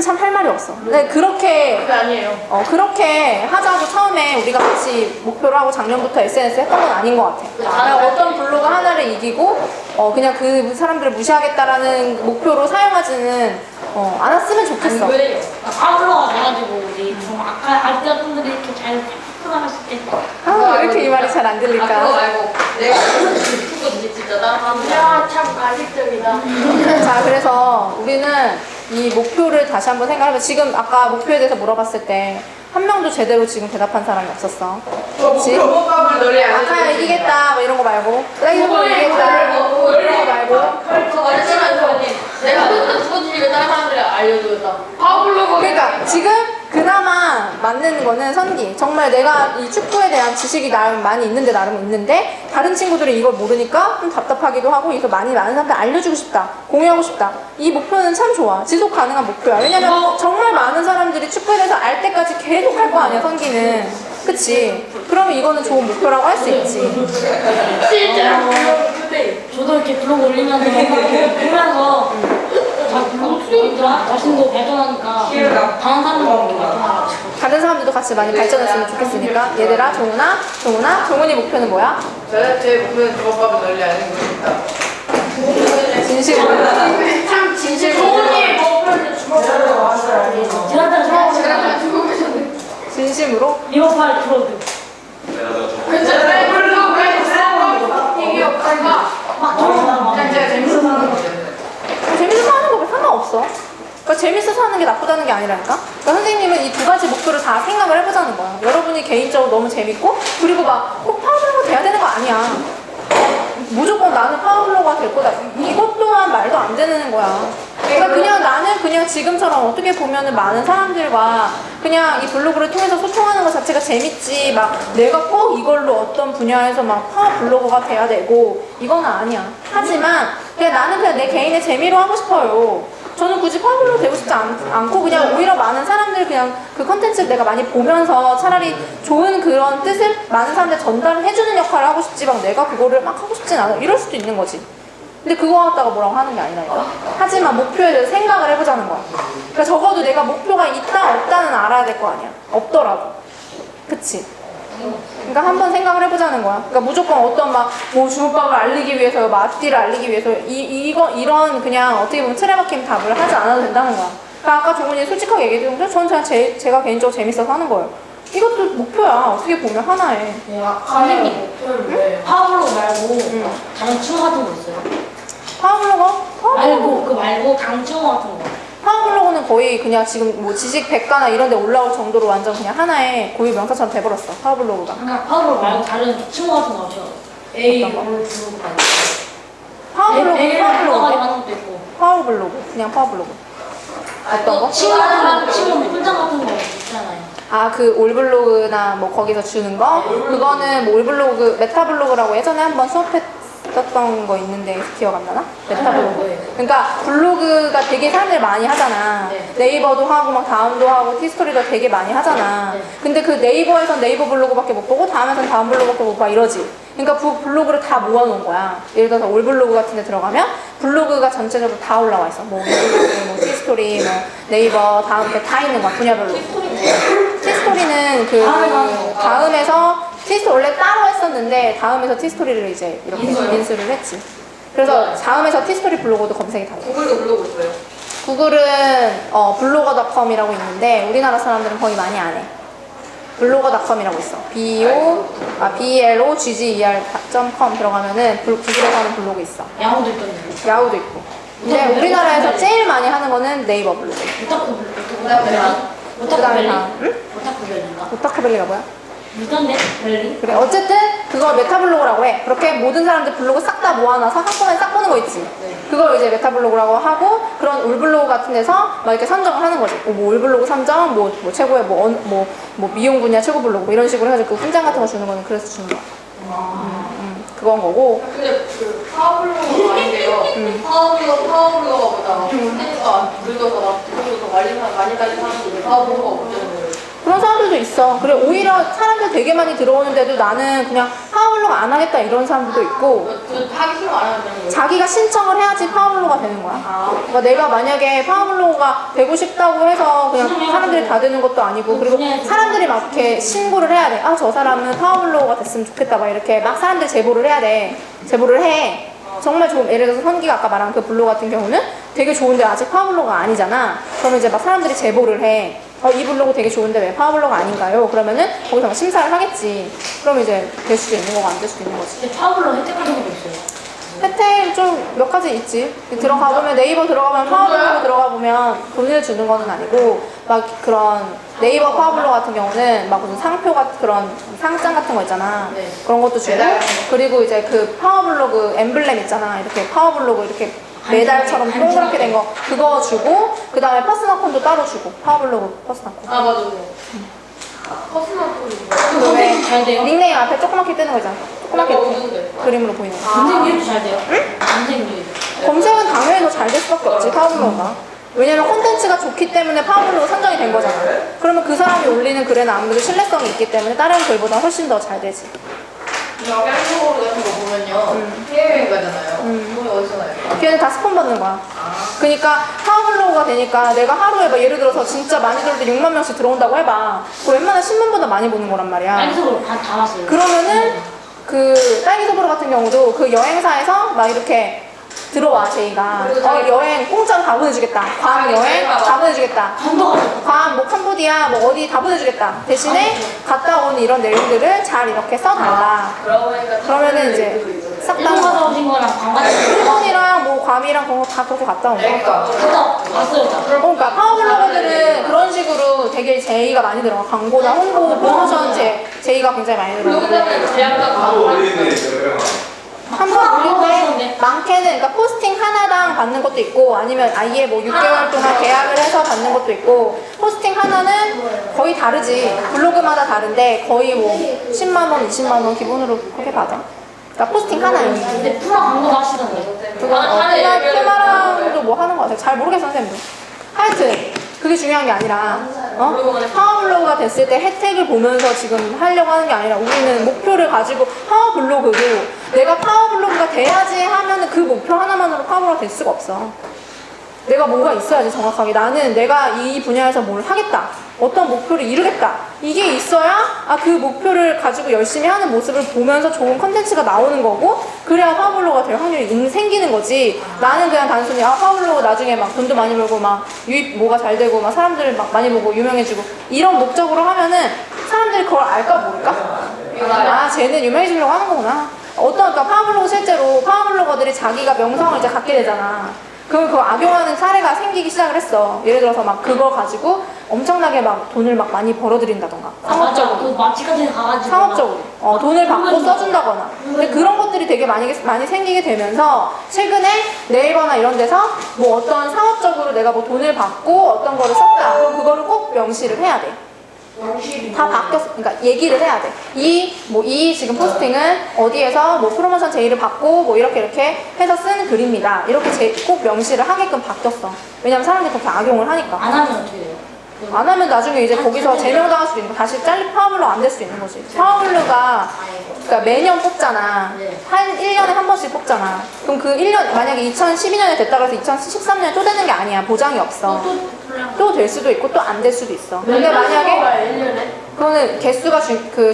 참 할 말이 없어 근데 그렇게 아니에요. 그렇게 하자고 처음에 우리가 같이 목표로 하고 작년부터 SNS 했던 건 아닌 것 같아 그냥 어떤 블로그 하나를 이기고 그냥 그 사람들을 무시하겠다라는 목표로 사용하지는 않았으면 좋겠어 파블로가 돼가지고 우리 좀 아까 분들이 이렇게 잘 풀어나갔을 때. 아, 왜 이렇게 이 말이 잘 안 그거 들릴까? 말고 내가 그거 진짜 따라하는 야, 참 가식적이다. 자, 그래서 우리는 이 목표를 다시 한번 생각해보면 지금 아까 목표에 대해서 물어봤을 때 한 명도 제대로 지금 대답한 사람이 없었어. 그렇지? 교복밥을 노래 안 아카야 이기겠다 뭐 이런 거 말고 딸기서브로 이기겠다 이런 거 말고 저 말했잖아요 언니. 내가 그거 주니까 다른 사람들이 알려줬다. 그러니까 지금 그나마 맞는 거는 선기. 정말 내가 이 축구에 대한 지식이 나름 많이 있는데 나름 있는데 다른 친구들이 이걸 모르니까 좀 답답하기도 하고 이거 많은 사람들 알려주고 싶다. 공유하고 싶다. 이 목표는 참 좋아. 지속 가능한 목표야. 왜냐면 정말 많은 사람들이 축구에 대해서 알 때까지 계속 할 거 아니야 선기는. 그치? 그러면 이거는 좋은 목표라고 할 수 있지. 저도 이렇게 블로그 올리면서 보면서 자 블로그 자신도 발전하니까 다른 사람들도 발전하고. 다른 사람들도 같이 많이 발전했으면 좋겠으니까 얘들아 종훈이 목표는 뭐야? 제 목표는 교복밥을 널리 아는 것입니다. 진실으로 참 진실로. 진심으로 리버팔 프로드. 재밌어서 하는 거 상관없어. 그러니까 재밌어서 하는 게 나쁘다는 게 아니라니까. 그러니까 선생님은 이 두 가지 목표를 다 생각을 해보자는 거야. 여러분이 개인적으로 너무 재밌고 그리고 막 꼭 파워블로거 돼야 되는 거 아니야. 무조건 나는 파워블로거가 될 거다. 이것 또한 말도 안 되는 거야. 그러니까 그냥 나는 그냥 지금처럼 어떻게 보면은 많은 사람들과 그냥 이 블로그를 통해서 소통하는 것 자체가 재밌지 막 내가 꼭 이걸로 어떤 분야에서 막 파워블로거가 돼야 되고 이건 아니야. 하지만 그냥 나는 그냥 내 개인의 재미로 하고 싶어요. 저는 굳이 파워블로거 되고 싶지 않고 그냥 오히려 많은 사람들 그냥 그 컨텐츠를 내가 많이 보면서 차라리 좋은 그런 뜻을 많은 사람들 전달을 해주는 역할을 하고 싶지 막 내가 그거를 막 하고 싶진 않아. 이럴 수도 있는 거지. 근데 그거 갖다가 뭐라고 하는 게 아니라니까. 하지만 목표에 대해서 생각을 해보자는 거야. 그러니까 적어도 내가 목표가 있다 없다는 알아야 될 거 아니야. 없더라도. 그치? 그러니까 한번 생각을 해보자는 거야. 그러니까 무조건 어떤 막 뭐 주먹밥을 알리기 위해서 맛띠를 알리기 위해서 이런 그냥 어떻게 보면 틀에 박힌 답을 하지 않아도 된다는 거야. 그러니까 아까 종훈이 솔직하게 얘기해준 건 저는 그냥 제가 개인적으로 재밌어서 하는 거예요. 이것도 목표야. 어떻게 보면 하나에. 선생님 목표를 파워블로그 말고 다른 친구 같은 거 있어요? 파워블로거? 말고 그 말고 다른 친구 같은 거. 파워블로거는 거의 그냥 지금 뭐 지식 백과나 이런 데 올라올 정도로 완전 그냥 하나의 고유 명사처럼 돼버렸어. 파워블로거가. 그러니까 파워블로그 말고 다른 친구 같은 거 없죠? A 블로그 파워블로거, 파워블로거. 하는 것도 있고. 파워블로그. 그냥 파워블로그. 어떤 거? 친구 같은 거, 친구 훈장 같은 거 있잖아요. 아, 그 올블로그나 뭐 거기서 주는 거? 그거는 뭐 올블로그, 메타블로그라고 예전에 한번 수업했 썼던 거 있는데 기억 안 나나? 메타 블로그. 그러니까 블로그가 되게 사람들이 많이 하잖아. 네. 네이버도 하고 막 다음도 하고 티스토리도 되게 많이 하잖아. 근데 그 네이버에선 네이버 블로그밖에 못 보고 다음에선 다음 블로그밖에 못 봐 이러지. 그러니까 그 블로그를 다 모아놓은 거야. 예를 들어서 올 블로그 같은 데 들어가면 블로그가 전체적으로 다 올라와 있어. 뭐 블로그, 뭐 티스토리, 뭐 네이버 다음 이렇게 다 있는 거야. 분야별로. 티스토리는 그 다음에서 티스토리 원래 따로 했었는데 다음에서 티스토리를 이제 이렇게 인수를 했지. 그래서 다음에서 티스토리 블로그도 검색이 다 돼. 구글도 블로그 있어요. 구글은 블로거.com이라고 있는데 우리나라 사람들은 거의 많이 안 해. 블로거.com이라고 있어. blogger.com 들어가면은 구글에서 하는 블로그 있어. 야구도 있던데. 야후도 있고. 근데 우리나라에서 제일 많이 하는 거는 네이버 블로그. 오타쿠 블로그. 그다음에 그다음에 다음, 응? 오타쿠 벨리인가? 오타쿠벨리가 뭐야? 있던데 벨리? 그래 어쨌든 그걸 메타블로그라고 해. 그렇게 모든 사람들 블로그 싹 다 모아놔서 한꺼번에 싹 보는 거 있지. 그걸 이제 메타블로그라고 하고 그런 울블로그 같은 데서 막 이렇게 선정을 하는 거지. 뭐 울블로그 선정, 뭐 최고의 뭐 미용 분야 최고 블로그 뭐 이런 식으로 해가지고 그 훈장 같은 거 주는 거는 그래서 주는 거야. 그건 거고. 근데 그 파워블로그가 아닌데요. 파워블로거보다 콘텐츠가 늙어서 막 그런 거더 많이 달린 사람들이 파워블로거가 없다는 거예요. 그런 사람들도 있어. 그래 오히려 사람들 되게 많이 들어오는데도 나는 그냥 파워블로그 안 하겠다 이런 사람들도 있고 그 하기 싫으면 안 하는 거예요. 자기가 신청을 해야지 파워블로그가 되는 거야. 그러니까 내가 만약에 파워블로그가 되고 싶다고 해서 그냥 사람들이 다 되는 것도 아니고 그리고 사람들이 막 이렇게 신고를 해야 돼. 아 저 사람은 파워블로그가 됐으면 좋겠다 막 이렇게 막 사람들 제보를 해야 돼. 제보를 해. 정말 좋은 예를 들어서 선기가 아까 말한 그 블로그 같은 경우는 되게 좋은데 아직 파워블로그가 아니잖아. 그러면 이제 막 사람들이 제보를 해. 이 블로그 되게 좋은데 왜 파워블로그 아닌가요? 그러면은 거기서 막 심사를 하겠지. 그럼 이제 될 수도 있는 거고 안 될 수도 있는 거지. 근데 파워블로그 혜택 같은 것도 있어요. 혜택 좀 몇 가지 있지. 들어가 보면 네이버 들어가면 파워블로그 들어가 보면 돈을 주는 거는 아니고 막 그런 네이버 파워블로그 같은 경우는 막 무슨 상표 같은 그런 상장 같은 거 있잖아. 네. 그런 것도 주고 그리고 이제 그 파워블로그 엠블렘 있잖아. 이렇게 파워블로그 이렇게 메달처럼 동그랗게 된 거 그거 주고 그 다음에 퍼스널콘도 따로 주고 파워블로그 퍼스널콘. 아 맞아. 퍼스널 콘이 뭐야? 검색이 잘 돼요? 닉네임 앞에 조그맣게 뜨는 거 있잖아. 조그맣게 그거 이렇게 없는데. 그림으로 보이는 거. 검색률도 잘 돼요? 응? 검색률도. 검색은 당연히 더 잘 될 수밖에 없지 파워블로그가. 왜냐면 콘텐츠가 좋기 때문에 파워블로그 선정이 된 거잖아. 그러면 그 사람이 올리는 글에는 아무래도 신뢰성이 있기 때문에 다른 글보다 훨씬 더 잘 되지. 헬스홀 같은 거 보면요. 해외여행 가잖아요. 돈이 어디서 나요? 걔는 다 스폰 받는 거야. 그러니까 파워블로그가 되니까 내가 하루에 막 예를 들어서 진짜 많이 들어올 때 6만 명씩 들어온다고 해봐. 그 웬만한 신문보다 많이 보는 거란 말이야. 알겠어, 다 봤어요. 그러면은 그 딸기소보로 같은 경우도 그 여행사에서 막 이렇게 들어와 제이가 여행 공짜로 다 보내주겠다. 괌 여행 다 보내주겠다. 괌 뭐 캄보디아 뭐 어디 다 보내주겠다. 대신에 갔다 온 이런 내용들을 잘 이렇게 써달라. 그러면은 이제 싹 다 일본 갔다 오신 거랑 관 갔다 오신 거. 일본이랑 뭐 괌이랑 그런 거 다 그렇게 갔다 온 거야. 그러니까 갔다 봤어요, 다. 그러니까 파워블로거들은 그런 식으로 되게 제의가 많이 들어가. 광고나 홍보, 프로모션 제의가 굉장히 많이 들어가. 블로그는 대학가 가고 한번 올릴 때 많게는 그러니까 포스팅 하나당 받는 것도 있고 아니면 아예 뭐 6개월 동안 계약을 해서 받는 것도 있고 포스팅 하나는 거의 다르지. 블로그마다 다른데 거의 뭐 10만 원, 20만 원 기본으로 그렇게 받아. 그러니까 포스팅 하나에. 근데 프로 광고도 하시던데. 그거 테마랑도 뭐 하는 거 같아. 잘 모르겠어 선생님도. 하여튼 그게 중요한 게 아니라 파워블로그가 됐을 때 혜택을 보면서 지금 하려고 하는 게 아니라 우리는 목표를 가지고 파워블로그도 내가 파워블로그가 돼야지 하면은 그 목표 하나만으로 파워블로그가 될 수가 없어. 내가 뭔가 있어야지 정확하게 나는 내가 이 분야에서 뭘 하겠다. 어떤 목표를 이루겠다. 이게 있어야 그 목표를 가지고 열심히 하는 모습을 보면서 좋은 컨텐츠가 나오는 거고 그래야 파워블로그가 될 확률이 생기는 거지. 나는 그냥 단순히 파워블로그 나중에 막 돈도 많이 벌고 막 유입 뭐가 잘 되고 막 사람들을 막 많이 보고 유명해지고 이런 목적으로 하면은 사람들이 그걸 알까 모를까? 쟤는 유명해지려고 하는 거구나. 그러니까 파워블로그 실제로 파워블로거들이 자기가 명성을 이제 갖게 되잖아. 그럼 그거 악용하는 사례가 생기기 시작을 했어. 예를 들어서 막 그걸 가지고 엄청나게 막 돈을 막 많이 벌어들인다던가. 상업적으로. 그 마치 같은 데 가가지고. 상업적으로. 돈을 받고 써준다거나. 근데 그런 것들이 되게 많이 생기게 되면서 최근에 네이버나 이런 데서 뭐 어떤 상업적으로 내가 뭐 돈을 받고 어떤 거를 썼다. 그럼 그거를 꼭 명시를 해야 돼. 다 바뀌었어. 그러니까 얘기를 해야 돼. 이 지금 포스팅은 어디에서 뭐 프로모션 제의를 받고 뭐 이렇게 해서 쓴 글입니다. 이렇게 꼭 명시를 하게끔 바뀌었어. 왜냐면 사람들이 그렇게 악용을 하니까. 안 하면 어떻게 돼요? 안 하면 나중에 이제 거기서 제명당할 수도 있는 거. 다시 파워블로 안 될 수도 있는 거지. 파워블루가 그러니까 매년 뽑잖아. 한 1년에 한 번씩 뽑잖아. 그럼 그 1년 만약에 2012년에 됐다고 해서 2013년에 또 되는 게 아니야. 보장이 없어. 또 될 수도 있고 또 안 될 수도 있어. 근데 만약에 그거는 개수가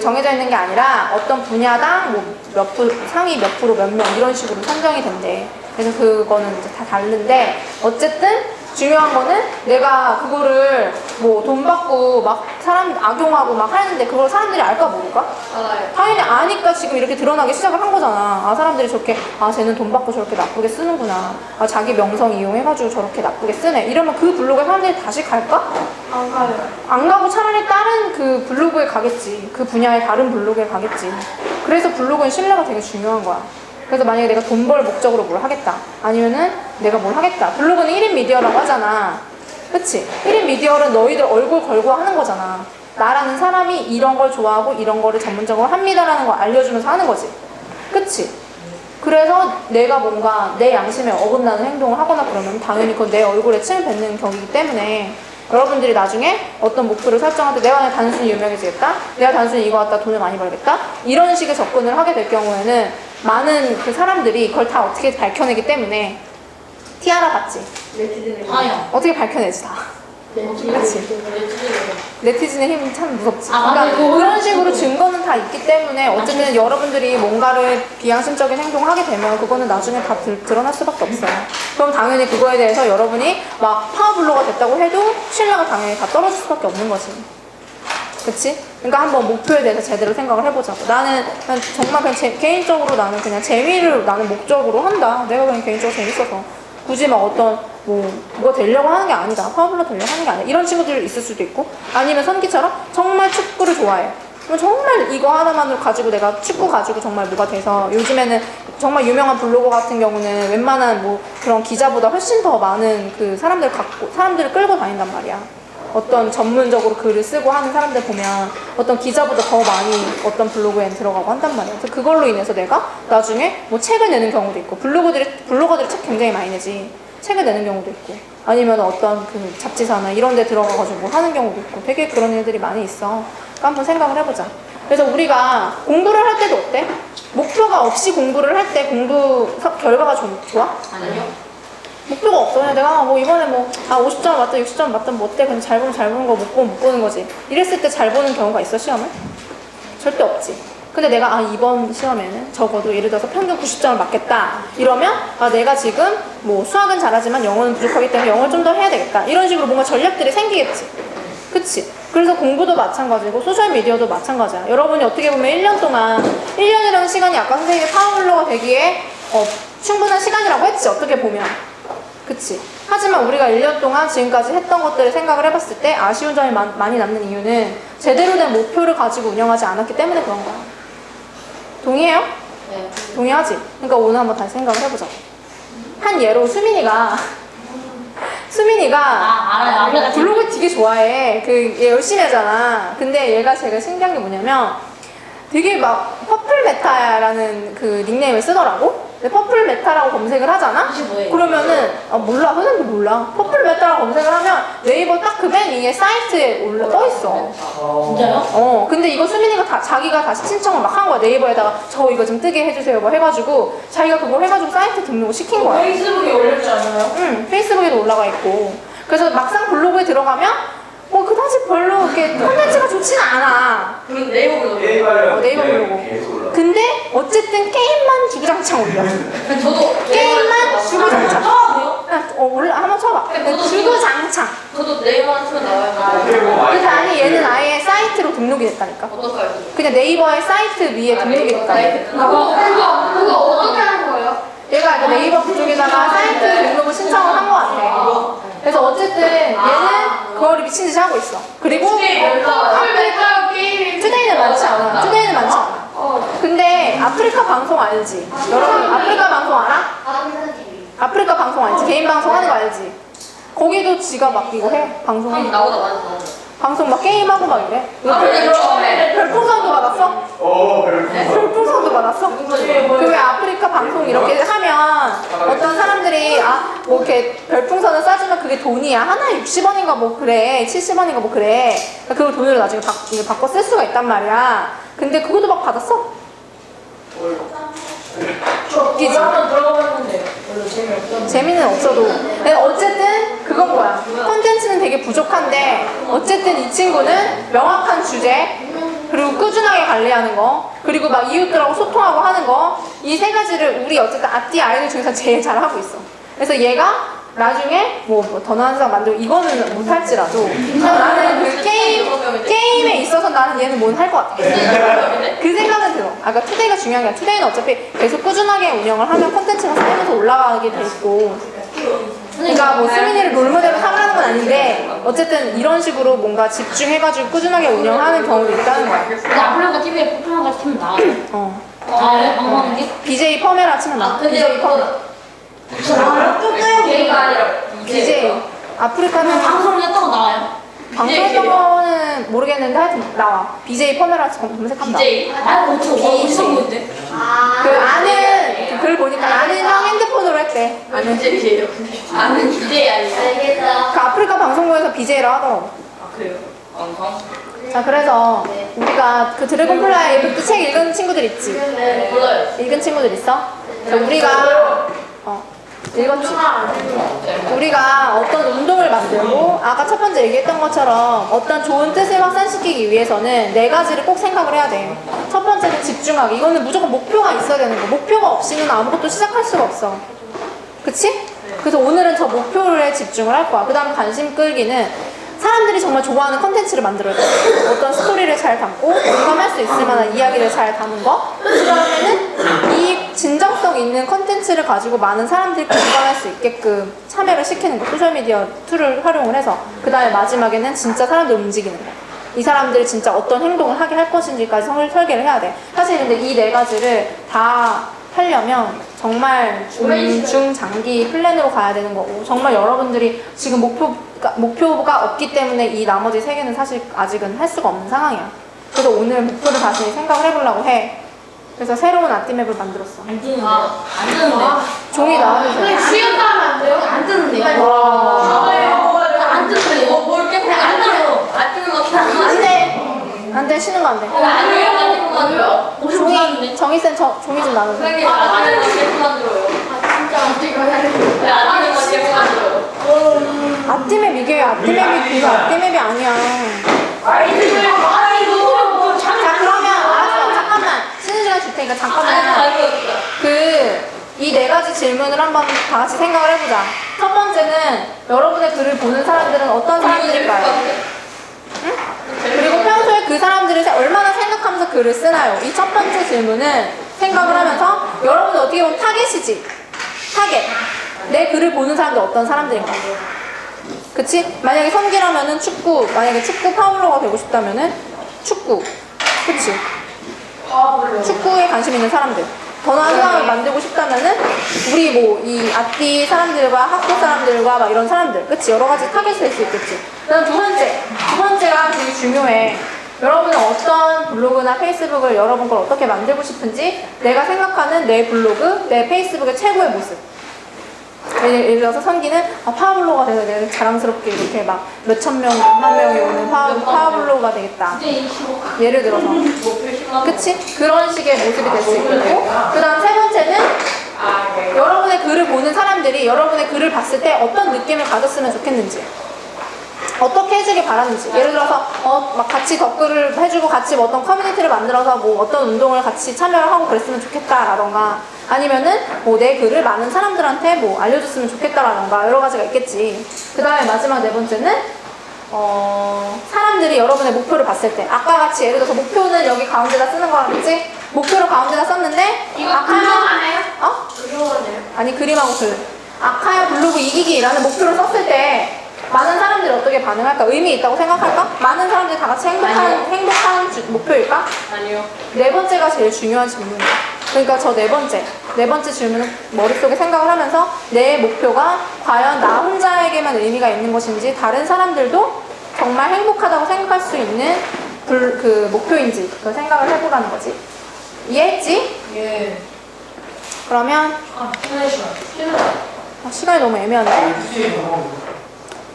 정해져 있는 게 아니라 어떤 분야당 뭐 몇 프로, 상위 몇 프로 몇 명 이런 식으로 선정이 된대. 그래서 그거는 이제 다 다른데 어쨌든 중요한 거는 내가 그거를 뭐 돈 받고 막 사람 악용하고 막 하는데 그걸 사람들이 알까 모를까? 알아요. 당연히 아니까 지금 이렇게 드러나기 시작을 한 거잖아. 아 사람들이 저렇게 쟤는 돈 받고 저렇게 나쁘게 쓰는구나. 자기 명성 이용해가지고 저렇게 나쁘게 쓰네. 이러면 그 블로그에 사람들이 다시 갈까? 안 가요. 안 가고 차라리 다른 그 블로그에 가겠지. 그 분야의 다른 블로그에 가겠지. 그래서 블로그는 신뢰가 되게 중요한 거야. 그래서 만약에 내가 돈 벌 목적으로 뭘 하겠다. 아니면은 내가 뭘 하겠다. 블로그는 1인 미디어라고 하잖아. 그치? 1인 미디어는 너희들 얼굴 걸고 하는 거잖아. 나라는 사람이 이런 걸 좋아하고 이런 거를 전문적으로 합니다라는 걸 알려주면서 하는 거지. 그치? 그래서 내가 뭔가 내 양심에 어긋나는 행동을 하거나 그러면 당연히 그건 내 얼굴에 침 뱉는 격이기 때문에 여러분들이 나중에 어떤 목표를 설정할 때 내가 그냥 단순히 유명해지겠다? 내가 단순히 이거 갖다 돈을 많이 벌겠다? 이런 식의 접근을 하게 될 경우에는 많은 그 사람들이 그걸 다 어떻게 밝혀내기 때문에 티아라 봤지? 아요. 어떻게 밝혀내지 다. 그렇지. 네티즌의 힘은 참 무섭지. 그러니까 맞아요. 그런 식으로 증거는 다 있기 때문에 어쨌든 여러분들이 뭔가를 비양심적인 행동을 하게 되면 그거는 나중에 다 드러날 수밖에 없어요. 그럼 당연히 그거에 대해서 여러분이 막 파워블로가 됐다고 해도 신뢰가 당연히 다 떨어질 수밖에 없는 거지. 그치? 그러니까 한번 목표에 대해서 제대로 생각을 해보자고. 나는 정말 그냥 개인적으로 나는 그냥 재미를 나는 목적으로 한다. 내가 그냥 개인적으로 재밌어서. 굳이 막 어떤 뭐가 되려고 하는 게 아니다. 파워블로 되려고 하는 게 아니다. 이런 친구들 있을 수도 있고 아니면 선기처럼 정말 축구를 좋아해. 그럼 정말 이거 하나만으로 가지고 내가 축구 가지고 정말 뭐가 돼서 요즘에는 정말 유명한 블로거 같은 경우는 웬만한 뭐 그런 기자보다 훨씬 더 많은 그 사람들을 끌고 다닌단 말이야. 어떤 전문적으로 글을 쓰고 하는 사람들 보면 어떤 기자보다 더 많이 어떤 블로그에 들어가고 한단 말이야. 그래서 그걸로 인해서 내가 나중에 뭐 책을 내는 경우도 있고 블로거들이 책 굉장히 많이 내지. 책을 내는 경우도 있고 아니면 어떤 그 잡지사나 이런 데 들어가가지고 뭐 하는 경우도 있고 되게 그런 일들이 많이 있어. 그러니까 한번 생각을 해보자. 그래서 우리가 공부를 할 때도 어때? 목표가 없이 공부를 할 때 공부 결과가 좋아? 아니요. 목표가 없어. 그냥 내가 뭐 이번에 50점 맞다 60점 맞다 뭐 어때? 그냥 잘 보면 잘 보는 거 못 보면 못 보는 거지. 이랬을 때 잘 보는 경우가 있어 시험을? 절대 없지. 근데 내가 이번 시험에는 적어도 예를 들어서 평균 90점을 맞겠다 이러면 내가 지금 뭐 수학은 잘하지만 영어는 부족하기 때문에 영어를 좀 더 해야 되겠다 이런 식으로 뭔가 전략들이 생기겠지. 그치? 그래서 공부도 마찬가지고 소셜미디어도 마찬가지야. 여러분이 어떻게 보면 1년 동안 1년이라는 시간이 아까 선생님이 파워블로가 되기에 충분한 시간이라고 했지 어떻게 보면. 그치? 하지만 우리가 1년 동안 지금까지 했던 것들을 생각을 해봤을 때 아쉬운 점이 많이 남는 이유는 제대로 된 목표를 가지고 운영하지 않았기 때문에 그런 거야. 동의해요? 네. 동의하지? 그러니까 오늘 한번 다시 생각을 해보자. 한 예로 수민이가 알아요. 블로그 되게 좋아해. 얘 열심히 하잖아. 근데 얘가 제가 신기한 게 뭐냐면 되게 막 퍼플 메타라는 그 닉네임을 쓰더라고. 근데 퍼플 메타라고 검색을 하잖아? 그게 뭐예요? 그러면은 몰라. 선생님도 몰라. 퍼플 메타라고 검색을 하면 네이버 딱 그 맨 위에 사이트에 떠있어. 진짜요? 근데 이거 수민이가 자기가 다시 신청을 막 한 거야. 네이버에다가 저 이거 좀 뜨게 해주세요 뭐 해가지고 자기가 그걸 해가지고 사이트 등록을 시킨 거야. 페이스북에 올렸지 않아요? 응, 페이스북에도 올라가 있고. 그래서 막상 블로그에 들어가면 그다지 별로 이렇게 콘텐츠가 좋지는 않아. 그럼 네이버 블로그. 네이버 블로그. 근데 어쨌든 게임만 주구장창 올려. 저도 게임만 주구장창. 올라 한번 쳐봐. 저도 주구장창. 저도 네이버만 치면 나와요. 그래서 아니 얘는 아예 사이트로 등록이 됐다니까. 어떤 사이트? 그냥 네이버의 사이트 위에 등록이 됐다니까. 그거 어떻게 하는 거예요? 얘가 이제 네이버 그쪽에다가 사이트 등록을 신청을 한 것 같아. 그래서 어쨌든 얘는 그거를 미친 듯이 하고 있어. 그리고 투데이는 많지 않아. 투데이는 많지 않아. 근데 아프리카 방송 알지? 여러분 아프리카 방송 알아? 아프리카 방송 알지? 개인 방송 하는 거 알지? 거기도 지가 막 이거 해. 방송해. 나보다 많이 방송 막 게임하고 막 이래. 처음에 별풍선도 받았어? 별풍선도 받았어? 그 왜 아프리카 방송 이렇게 하면 어떤 사람들이 뭐 이렇게 별풍선을 쏴주면 그게 돈이야. 하나에 60원인가 뭐 그래. 70원인가 뭐 그래. 그걸 돈으로 나중에 바꿔 쓸 수가 있단 말이야. 근데 그것도 막 받았어? 웃기지? 한번 들어가봤는데 별로 재미없던데. 재미는 없어도. 근데 어쨌든 그건 뭐야. 콘텐츠는 되게 부족한데 어쨌든 이 친구는 명확한 주제 그리고 꾸준하게 관리하는 거 그리고 막 이웃들하고 소통하고 하는 거 이 세 가지를 우리 어쨌든 앞뒤 아이들 중에서 제일 잘하고 있어. 그래서 얘가 나중에 더 나은 상 만들고 이거는 못할지라도 나는 그 게임에 있어서 나는 얘는 못 할 것 같아. 그 생각은 들어. 아까 투데이가 중요한 게 아니라 투데이는 어차피 계속 꾸준하게 운영을 하면 콘텐츠가 쌓이면서 올라가게 돼 있고 그러니까 뭐 수민이를 롤모델로 삼으라는 건 아닌데 어쨌든 이런 식으로 뭔가 집중해가지고 꾸준하게 운영하는 경우도 있다는 거야. 근데 아플레가 TV에 폭탄을 치면 나와요. 나와요? 방송하는 게? BJ 펌에라 치면 나. BJ 펌. 게임가 아니라 BJ. 아프리카는 방송을 했다고 나와요? 방송했던 거는 모르겠는데 하여튼 나와. BJ 펌에라 검색하면 나와. DJ 어디서 보는데? 그 아는 그 글 보니까 아는 형 핸드폰으로 했대. 아는. DJ예요. 아는 DJ 아니에요. 그 아프리카 방송국에서 BJ라 하더라고. 아 그래요? 방송? 자 그래서 우리가 그 드래곤플라이 그책 읽은 친구들 있지? 네 몰라요. 읽은 친구들 있어? 자, 우리가 읽었지? 우리가 어떤 운동을 만들고 아까 첫 번째 얘기했던 것처럼 어떤 좋은 뜻을 확산시키기 위해서는 네 가지를 꼭 생각을 해야 돼. 첫 번째는 집중하기. 이거는 무조건 목표가 있어야 되는 거. 목표가 없이는 아무것도 시작할 수가 없어. 그치? 그래서 오늘은 저 목표에 집중을 할 거야. 그 다음 관심 끌기는 사람들이 정말 좋아하는 컨텐츠를 만들어야 돼. 어떤 스토리를 잘 담고 공감할 수 있을 만한 이야기를 잘 담은 거. 그 다음에는 이 진정성 있는 컨텐츠를 가지고 많은 사람들이 공감할 수 있게끔 참여를 시키는 거. 소셜미디어 툴을 활용을 해서. 그 다음에 마지막에는 진짜 사람들 움직이는 거. 이 사람들이 진짜 어떤 행동을 하게 할 것인지까지 설계를 해야 돼. 사실 근데 이 네 가지를 다 하려면 정말 중장기 플랜으로 가야 되는 거고 정말 여러분들이 지금 목표가 없기 때문에 이 나머지 세 개는 사실 아직은 할 수가 없는 상황이야. 그래서 오늘 목표를 다시 생각을 해보려고 해. 그래서 새로운 아띠맵을 만들었어. 안 뜨는데. 안 뜨는데. 종이 나와주세요. 수영 따면 안 돼요? 안 뜨는데요? 안 뜨는데 뭘 깨고 안 뜨요. 안 뜨는 거 안 돼. 안 돼. 쉬는 거 안 돼. 안 돼요? 안 뜨는 거 만들어요? 종이, 정희쌤 종이 좀 나눠주세요. 선생님 안 뜨는 거 제목 만들어요. 진짜 안 뜨는 거 제목 만들어요. 아띠맵 이게 아띠맵이 그거 아띠맵이 아니야. 자 그러면 알았어. 잠깐만. 쉬는 시간 줄 테니까 잠깐만. 이 네 가지 질문을 한번 다 같이 생각을 해보자. 첫 번째는 여러분의 글을 보는 사람들은 어떤 사람들일까요? 응? 그리고 평소에 그 사람들을 얼마나 생각하면서 글을 쓰나요? 이 첫 번째 질문은 생각을 하면서 여러분은 어떻게 보면 타겟이지? 타겟. 내 글을 보는 사람들 어떤 사람들인가? 그치? 만약에 성기라면은 축구, 만약에 축구 파울러가 되고 싶다면은 축구. 그치? 축구에 관심 있는 사람들. 더 나은 사람을 만들고 싶다면은 우리 뭐 이 아띠 사람들과 학교 사람들과 막 이런 사람들, 그치? 여러 가지 타겟이 될 수 있겠지. 그다음 두 번째가 되게 중요해. 여러분은 어떤 블로그나 페이스북을 여러분 걸 어떻게 만들고 싶은지 내가 생각하는 내 블로그, 내 페이스북의 최고의 모습. 예를 들어서 선기는 파워블로거가 돼서 내가 자랑스럽게 이렇게 막 몇천 명, 몇만 명이 오는 파워블로거가 되겠다. 예를 들어서. 그치? 그런 식의 모습이 될 수 있고. 그 다음 세 번째는 여러분의 글을 보는 사람들이 여러분의 글을 봤을 때 어떤 느낌을 가졌으면 좋겠는지. 어떻게 해주길 바라는지. 예를 들어서 막 같이 댓글을 해주고 같이 뭐 어떤 커뮤니티를 만들어서 뭐 어떤 운동을 같이 참여를 하고 그랬으면 좋겠다라던가 아니면은 뭐 내 글을 많은 사람들한테 뭐 알려줬으면 좋겠다라던가 여러 가지가 있겠지. 그 다음에 마지막 네 번째는 사람들이 여러분의 목표를 봤을 때 아까 같이 예를 들어서 목표는 여기 가운데다 쓰는 거라겠지? 목표를 가운데다 썼는데 아카야 아니 그림하고 글 아카야 블로그 이기기라는 목표를 썼을 때 많은 사람들이 어떻게 반응할까? 의미 있다고 생각할까? 많은 사람들이 다 같이 행복한 목표일까? 아니요. 네 번째가 제일 중요한 질문이에요. 그러니까 저 네 번째 질문은 머릿속에 생각을 하면서 내 목표가 과연 나 혼자에게만 의미가 있는 것인지 다른 사람들도 정말 행복하다고 생각할 수 있는 그 목표인지 그걸 생각을 해보라는 거지. 이해했지? 예. 그러면 끝낼 시간. 시간이 너무 애매한데?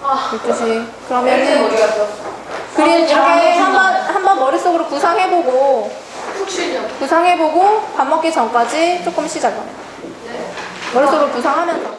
12시. 그러면은 어디 갔어? 그림 이렇게 한번 머릿속으로 구상해보고 푹 쉬죠. 구상해보고 밥 먹기 전까지 조금 쉬자 이번에. 머릿속으로 구상하면서.